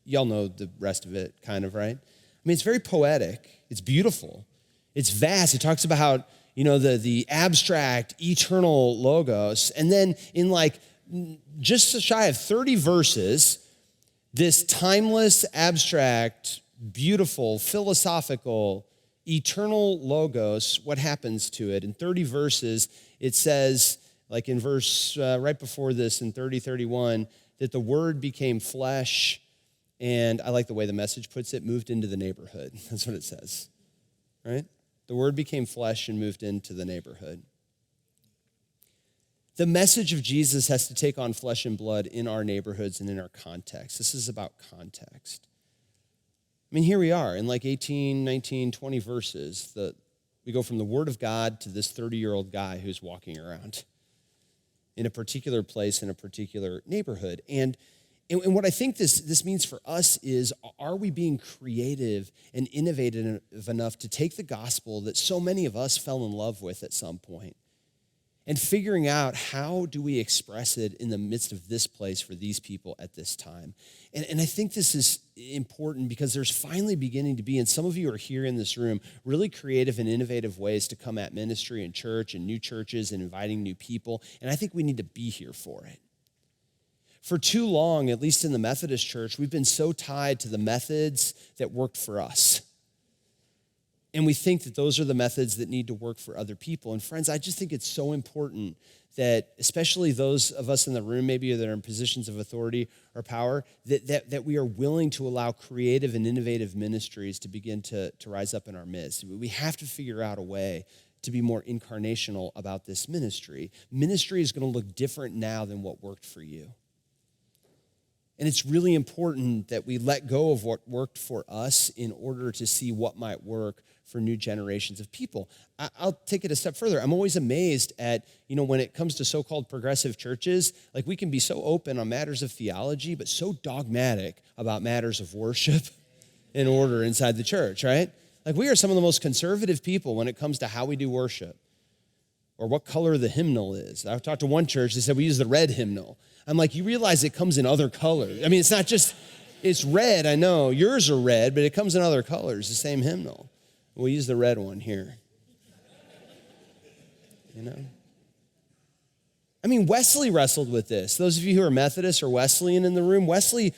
S1: y'all know the rest of it, kind of, right? I mean, it's very poetic. It's beautiful. It's vast. It talks about how, the abstract, eternal logos. And then in just shy of 30 verses, this timeless, abstract, beautiful, philosophical, eternal logos, what happens to it? In 30 verses, it says, like in verse right before this, in 30:31, that the Word became flesh, and I like the way the Message puts it, moved into the neighborhood. That's what it says, right? The Word became flesh and moved into the neighborhood. The message of Jesus has to take on flesh and blood in our neighborhoods and in our context. This is about context. I mean, here we are in 18, 19, 20 verses. We go from the Word of God to this 30-year-old guy who's walking around in a particular place in a particular neighborhood. And what I think this means for us is, are we being creative and innovative enough to take the gospel that so many of us fell in love with at some point and figuring out how do we express it in the midst of this place for these people at this time? And I think this is important because there's finally beginning to be, and some of you are here in this room, really creative and innovative ways to come at ministry and church and new churches and inviting new people, and I think we need to be here for it. For too long, at least in the Methodist Church, we've been so tied to the methods that worked for us. And we think that those are the methods that need to work for other people. And friends, I just think it's so important that, especially those of us in the room maybe that are in positions of authority or power, that we are willing to allow creative and innovative ministries to begin to rise up in our midst. We have to figure out a way to be more incarnational about this ministry. Ministry is going to look different now than what worked for you. And it's really important that we let go of what worked for us in order to see what might work for new generations of people. I'll take it a step further. I'm always amazed at, when it comes to so-called progressive churches, we can be so open on matters of theology, but so dogmatic about matters of worship and order inside the church, right? We are some of the most conservative people when it comes to how we do worship or what color the hymnal is. I talked to one church, they said we use the red hymnal. I'm like, you realize it comes in other colors. I mean, it's not just, it's red, I know. Yours are red, but it comes in other colors, the same hymnal. We'll use the red one here. I mean, Wesley wrestled with this. Those of you who are Methodist or Wesleyan in the room, Wesley,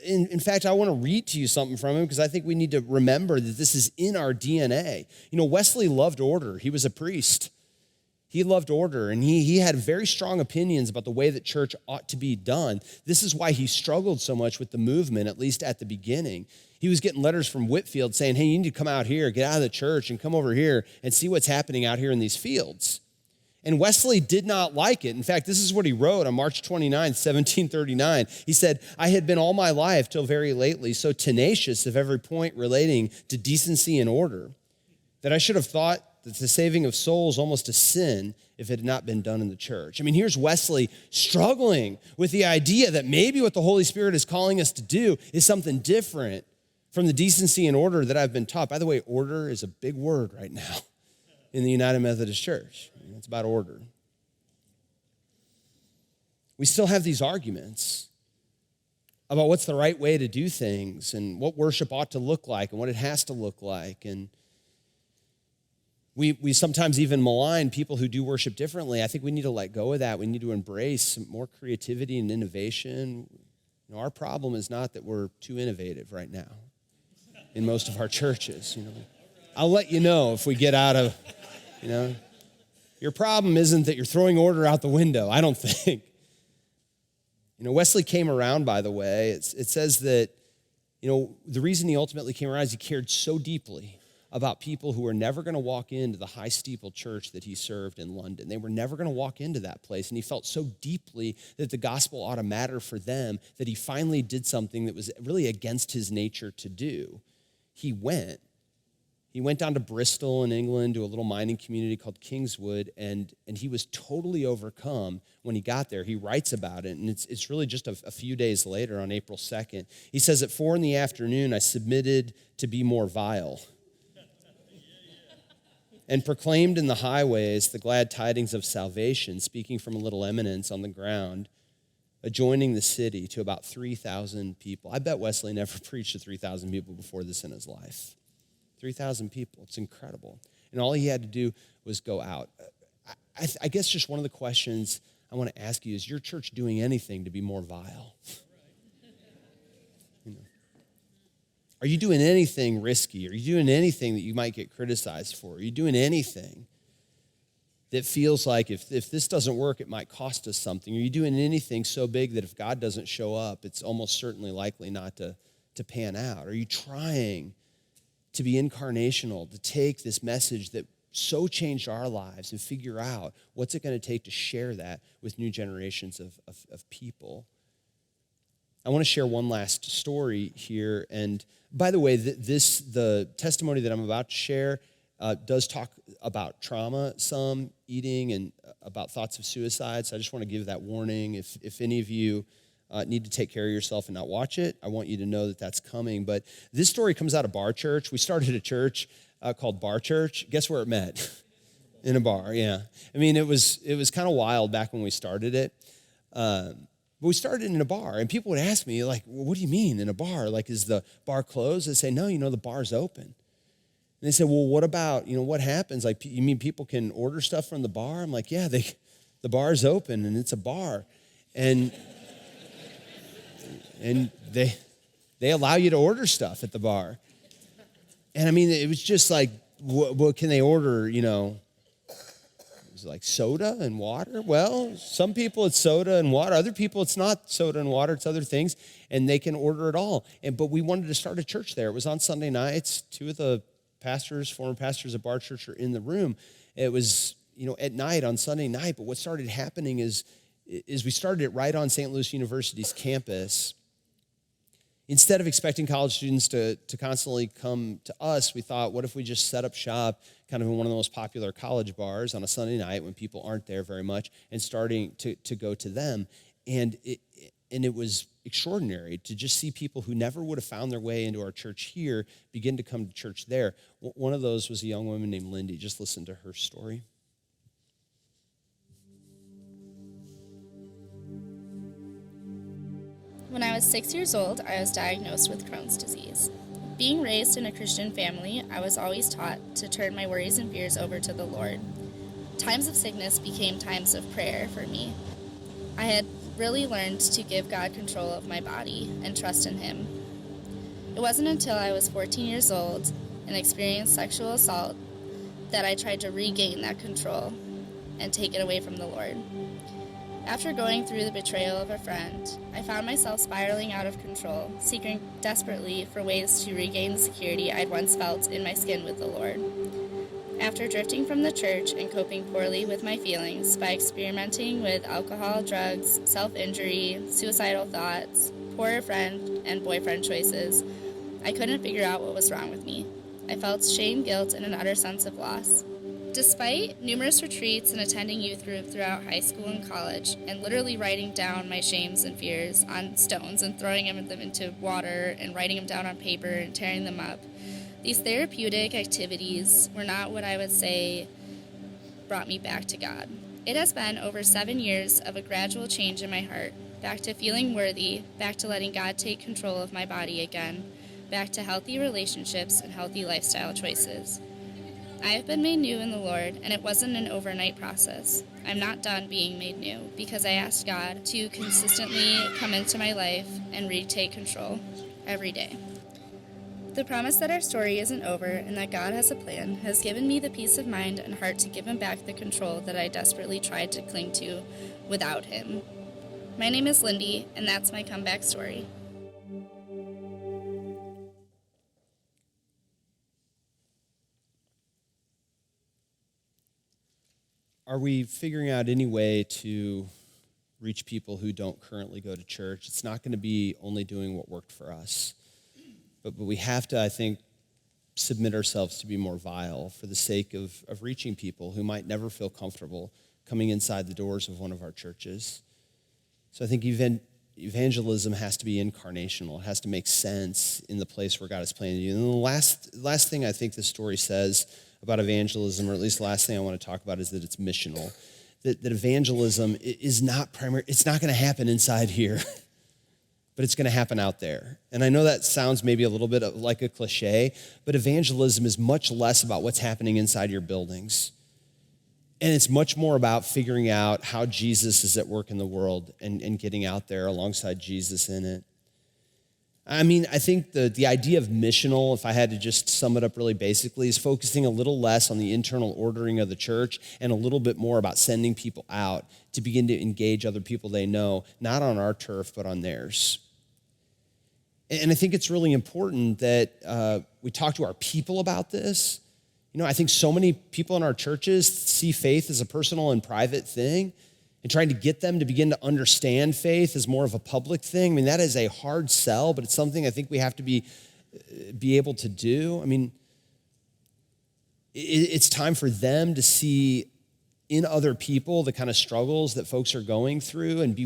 S1: in fact, I want to read to you something from him because I think we need to remember that this is in our DNA. Wesley loved order. He was a priest. He loved order, and he had very strong opinions about the way that church ought to be done. This is why he struggled so much with the movement, at least at the beginning. He was getting letters from Whitefield saying, hey, you need to come out here, get out of the church, and come over here and see what's happening out here in these fields. And Wesley did not like it. In fact, this is what he wrote on March 29, 1739. He said, I had been all my life till very lately so tenacious of every point relating to decency and order that I should have thought that the saving of souls almost a sin if it had not been done in the church. I mean, here's Wesley struggling with the idea that maybe what the Holy Spirit is calling us to do is something different from the decency and order that I've been taught. By the way, order is a big word right now in the United Methodist Church. It's about order. We still have these arguments about what's the right way to do things and what worship ought to look like and what it has to look like. And we sometimes even malign people who do worship differently. I think we need to let go of that. We need to embrace some more creativity and innovation. You know, our problem is not that we're too innovative right now in most of our churches. I'll let you know if we get out of, your problem isn't that you're throwing order out the window, I don't think. Wesley came around, by the way. It says that, the reason he ultimately came around is he cared so deeply about people who were never going to walk into the high steeple church that he served in London. They were never going to walk into that place. And he felt so deeply that the gospel ought to matter for them that he finally did something that was really against his nature to do. He went down to Bristol in England to a little mining community called Kingswood, and he was totally overcome when he got there. He writes about it, and it's really just a few days later on April 2nd. He says, at 4 PM, I submitted to be more vile and proclaimed in the highways the glad tidings of salvation, speaking from a little eminence on the ground, adjoining the city to about 3,000 people. I bet Wesley never preached to 3,000 people before this in his life. 3,000 people, it's incredible. And all he had to do was go out. I guess just one of the questions I want to ask you is your church doing anything to be more vile? Are you doing anything risky? Are you doing anything that you might get criticized for? Are you doing anything that feels like if this doesn't work, it might cost us something? Are you doing anything so big that if God doesn't show up, it's almost certainly likely not to pan out? Are you trying to be incarnational, to take this message that so changed our lives and figure out what's it going to take to share that with new generations of people? I want to share one last story here. And by the way, the testimony that I'm about to share does talk about trauma, some eating, and about thoughts of suicide. So I just want to give that warning. If any of you need to take care of yourself and not watch it, I want you to know that that's coming. But this story comes out of Bar Church. We started a church called Bar Church. Guess where it met? In a bar, yeah. I mean, it was kind of wild back when we started it. But we started in a bar, and people would ask me, like, well, what do you mean in a bar? Like, is the bar closed? I'd say, no, the bar's open. And they said, well, what about, what happens? Like, you mean people can order stuff from the bar? I'm like, yeah, the bar's open, and it's a bar. And they allow you to order stuff at the bar. And I mean, it was just like, what can they order, It was like soda and water. Well, some people it's soda and water. Other people it's not soda and water, it's other things, and they can order it all. But we wanted to start a church there. It was on Sunday nights. 2 of the former pastors of Bar Church are in the room. It was, at night on Sunday night. But what started happening is we started it right on St. Louis University's campus. Instead of expecting college students to constantly come to us, we thought, what if we just set up shop kind of in one of the most popular college bars on a Sunday night when people aren't there very much and starting to go to them. And it was extraordinary to just see people who never would have found their way into our church here begin to come to church there. One of those was a young woman named Lindy. Just listen to her story.
S4: When I was 6 years old, I was diagnosed with Crohn's disease. Being raised in a Christian family, I was always taught to turn my worries and fears over to the Lord. Times of sickness became times of prayer for me. I had really learned to give God control of my body and trust in Him. It wasn't until I was 14 years old and experienced sexual assault that I tried to regain that control. and taken away from the Lord. After going through the betrayal of a friend, I found myself spiraling out of control, seeking desperately for ways to regain the security I'd once felt in my skin with the Lord. After drifting from the church and coping poorly with my feelings by experimenting with alcohol, drugs, self-injury, suicidal thoughts, poor friend and boyfriend choices, I couldn't figure out what was wrong with me. I felt shame, guilt, and an utter sense of loss. Despite numerous retreats and attending youth group throughout high school and college, and literally writing down my shames and fears on stones and throwing them into water and writing them down on paper and tearing them up, these therapeutic activities were not what I would say brought me back to God. It has been over 7 years of a gradual change in my heart, back to feeling worthy, back to letting God take control of my body again, back to healthy relationships and healthy lifestyle choices. I have been made new in the Lord, and it wasn't an overnight process. I'm not done being made new because I asked God to consistently come into my life and retake control every day. The promise that our story isn't over and that God has a plan has given me the peace of mind and heart to give him back the control that I desperately tried to cling to without him. My name is Lindy, and that's my comeback story.
S1: Are we figuring out any way to reach people who don't currently go to church? It's not going to be only doing what worked for us, but we have to, I think, submit ourselves to be more vile for the sake of reaching people who might never feel comfortable coming inside the doors of one of our churches. So I think evangelism has to be incarnational. It has to make sense in the place where God is planted you. And the last thing I think this story says about evangelism, or at least the last thing I want to talk about, is that it's missional. That evangelism is not primary. It's not going to happen inside here, but it's going to happen out there. And I know that sounds maybe a little bit like a cliche, but evangelism is much less about what's happening inside your buildings. And it's much more about figuring out how Jesus is at work in the world and getting out there alongside Jesus in it. I mean, I think the idea of missional, if I had to just sum it up really basically, is focusing a little less on the internal ordering of the church and a little bit more about sending people out to begin to engage other people they know, not on our turf, but on theirs. And I think it's really important that we talk to our people about this. You know, I think so many people in our churches see faith as a personal and private thing, and trying to get them to begin to understand faith as more of a public thing. I mean, that is a hard sell, but it's something I think we have to be able to do. I mean, it's time for them to see in other people the kind of struggles that folks are going through and be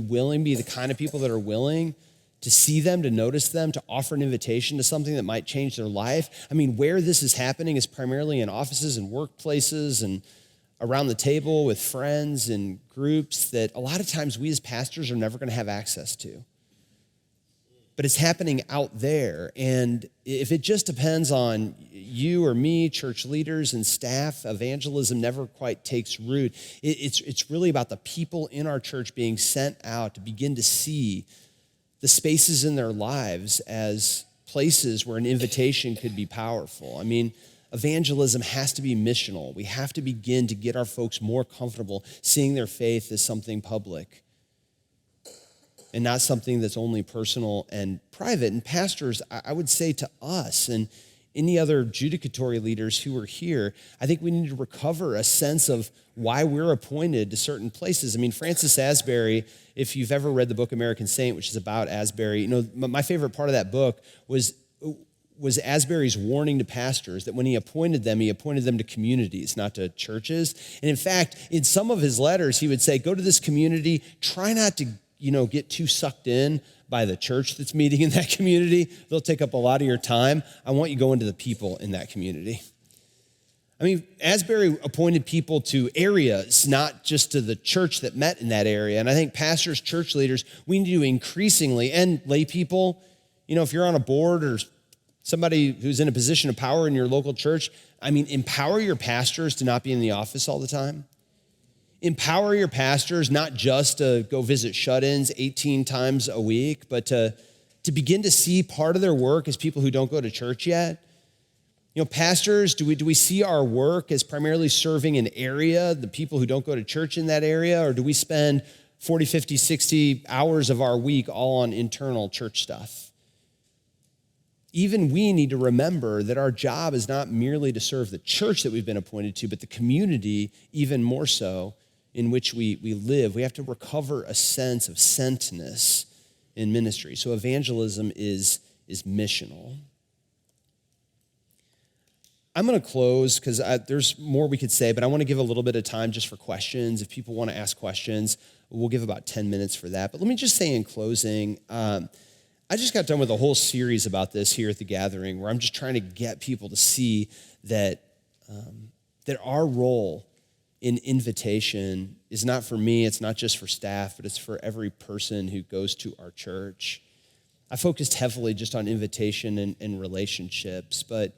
S1: the kind of people that are willing to see them, to notice them, to offer an invitation to something that might change their life. I mean, where this is happening is primarily in offices and workplaces and around the table with friends and groups that a lot of times we as pastors are never going to have access to. But it's happening out there. And if it just depends on you or me, church leaders and staff, evangelism never quite takes root. It's really about the people in our church being sent out to begin to see the spaces in their lives as places where an invitation could be powerful. I mean, evangelism has to be missional. We have to begin to get our folks more comfortable seeing their faith as something public and not something that's only personal and private. And pastors, I would say to us and any other judicatory leaders who are here, I think we need to recover a sense of why we're appointed to certain places. I mean, Francis Asbury, if you've ever read the book American Saint, which is about Asbury, you know, my favorite part of that book was Asbury's warning to pastors that when he appointed them to communities, not to churches. And in fact, in some of his letters, he would say, go to this community, try not to, get too sucked in by the church that's meeting in that community. They'll take up a lot of your time. I want you going to the people in that community. I mean, Asbury appointed people to areas, not just to the church that met in that area. And I think pastors, church leaders, we need to increasingly, and lay people, if you're on a board or somebody who's in a position of power in your local church, I mean, empower your pastors to not be in the office all the time. Empower your pastors not just to go visit shut-ins 18 times a week, but to begin to see part of their work as people who don't go to church yet. Pastors, do we see our work as primarily serving an area, the people who don't go to church in that area, or do we spend 40, 50, 60 hours of our week all on internal church stuff? Even we need to remember that our job is not merely to serve the church that we've been appointed to, but the community even more so in which we live. We have to recover a sense of sentness in ministry. So evangelism is missional. I'm going to close because there's more we could say, but I want to give a little bit of time just for questions. If people want to ask questions, we'll give about 10 minutes for that. But let me just say in closing, I just got done with a whole series about this here at the gathering where I'm just trying to get people to see that our role in invitation is not for me, it's not just for staff, but it's for every person who goes to our church. I focused heavily just on invitation and relationships, but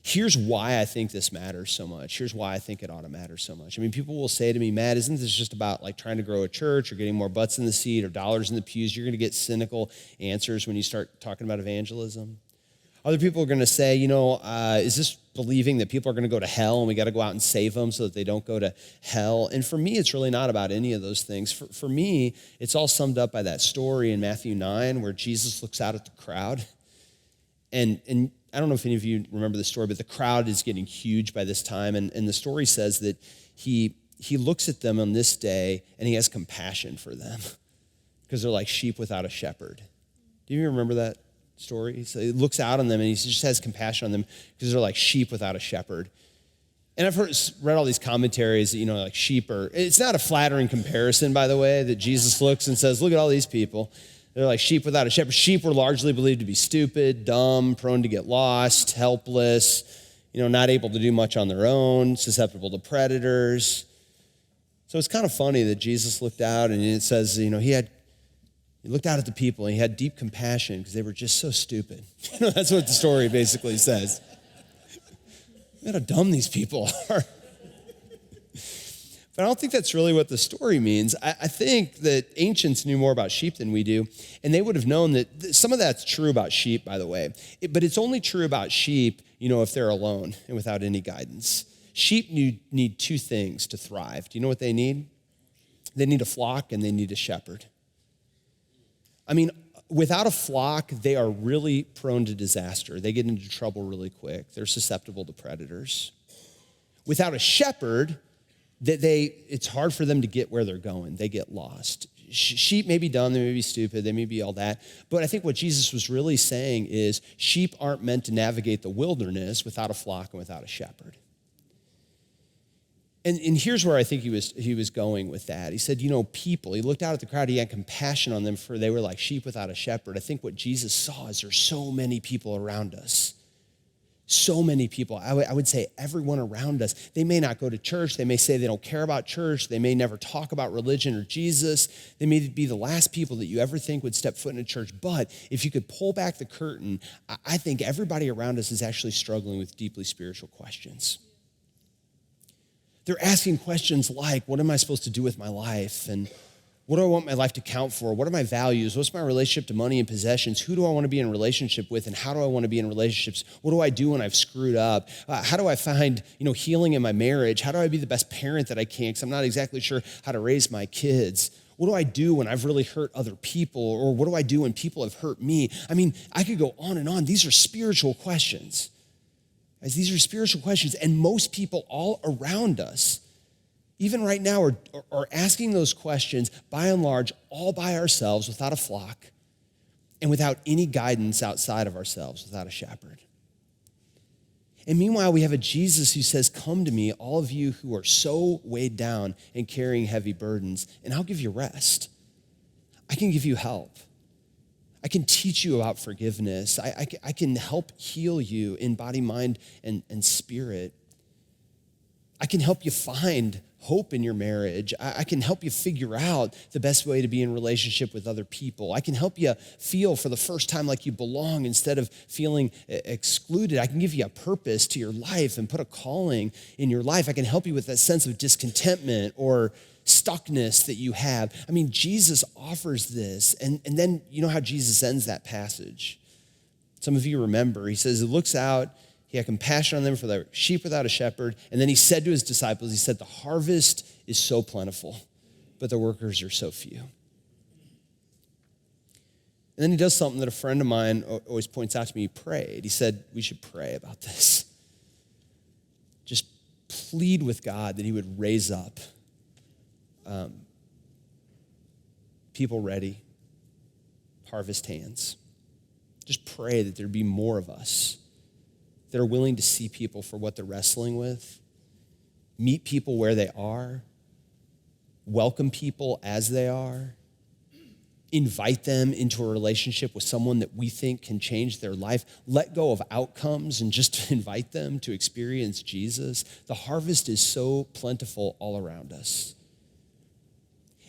S1: here's why I think this matters so much. Here's why I think it ought to matter so much. I mean, people will say to me, Matt, isn't this just about like trying to grow a church or getting more butts in the seat or dollars in the pews? You're going to get cynical answers when you start talking about evangelism. Other people are going to say, is this believing that people are going to go to hell and we got to go out and save them so that they don't go to hell? And for me, it's really not about any of those things. For me, it's all summed up by that story in Matthew 9 where Jesus looks out at the crowd. And I don't know if any of you remember the story, but the crowd is getting huge by this time. And the story says that he looks at them on this day and he has compassion for them because they're like sheep without a shepherd. Do you remember that story? So he looks out on them and he just has compassion on them because they're like sheep without a shepherd. And I've read all these commentaries that, like sheep it's not a flattering comparison, by the way, that Jesus looks and says, look at all these people. They're like sheep without a shepherd. Sheep were largely believed to be stupid, dumb, prone to get lost, helpless, not able to do much on their own, susceptible to predators. So it's kind of funny that Jesus looked out and it says, he looked out at the people and he had deep compassion because they were just so stupid. That's what the story basically says. Look how dumb these people are. But I don't think that's really what the story means. I think that ancients knew more about sheep than we do, and they would have known that some of that's true about sheep, by the way. But it's only true about sheep, if they're alone and without any guidance. Sheep need two things to thrive. Do you know what they need? They need a flock and they need a shepherd. I mean, without a flock, they are really prone to disaster. They get into trouble really quick. They're susceptible to predators. Without a shepherd, it's hard for them to get where they're going. They get lost. Sheep may be dumb, they may be stupid, they may be all that. But I think what Jesus was really saying is sheep aren't meant to navigate the wilderness without a flock and without a shepherd. And here's where I think he was going with that. He said, people, he looked out at the crowd, he had compassion on them for they were like sheep without a shepherd. I think what Jesus saw is there's so many people around us. So many people, I would say everyone around us, they may not go to church. They may say they don't care about church. They may never talk about religion or Jesus. They may be the last people that you ever think would step foot in a church. But if you could pull back the curtain, I think everybody around us is actually struggling with deeply spiritual questions. They're asking questions like, what am I supposed to do with my life? And what do I want my life to count for? What are my values? What's my relationship to money and possessions? Who do I want to be in relationship with? And how do I want to be in relationships? What do I do when I've screwed up? How do I find, healing in my marriage? How do I be the best parent that I can? Because I'm not exactly sure how to raise my kids. What do I do when I've really hurt other people? Or what do I do when people have hurt me? I mean, I could go on and on. These are spiritual questions. Guys, these are spiritual questions. And most people all around us, even right now, are asking those questions, by and large, all by ourselves, without a flock, and without any guidance outside of ourselves, without a shepherd. And meanwhile, we have a Jesus who says, come to me, all of you who are so weighed down and carrying heavy burdens, and I'll give you rest. I can give you help. I can teach you about forgiveness. I can help heal you in body, mind, and spirit. I can help you find hope in your marriage. I can help you figure out the best way to be in relationship with other people. I can help you feel for the first time like you belong instead of feeling excluded. I can give you a purpose to your life and put a calling in your life. I can help you with that sense of discontentment or stuckness that you have. I mean, Jesus offers this. And then you know how Jesus ends that passage. Some of you remember, he says, he looks out He had compassion on them for their sheep without a shepherd. And then he said to his disciples, he said, the harvest is so plentiful, but the workers are so few. And then he does something that a friend of mine always points out to me. He prayed. He said, we should pray about this. Just plead with God that he would raise up people ready, harvest hands. Just pray that there'd be more of us that are willing to see people for what they're wrestling with, meet people where they are, welcome people as they are, invite them into a relationship with someone that we think can change their life, let go of outcomes and just invite them to experience Jesus. The harvest is so plentiful all around us.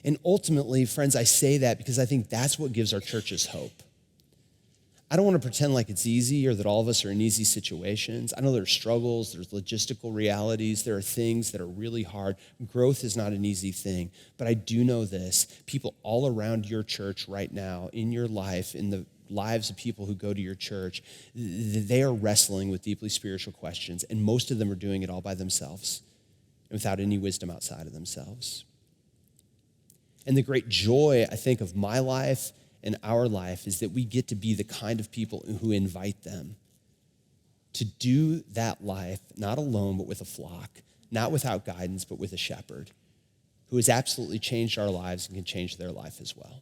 S1: And ultimately, friends, I say that because I think that's what gives our churches hope. I don't want to pretend like it's easy or that all of us are in easy situations. I know there's struggles, there's logistical realities, there are things that are really hard. Growth is not an easy thing, but I do know this. People all around your church right now, in your life, in the lives of people who go to your church, they are wrestling with deeply spiritual questions, and most of them are doing it all by themselves and without any wisdom outside of themselves. And the great joy, I think, of my life and our life is that we get to be the kind of people who invite them to do that life, not alone, but with a flock, not without guidance, but with a shepherd who has absolutely changed our lives and can change their life as well.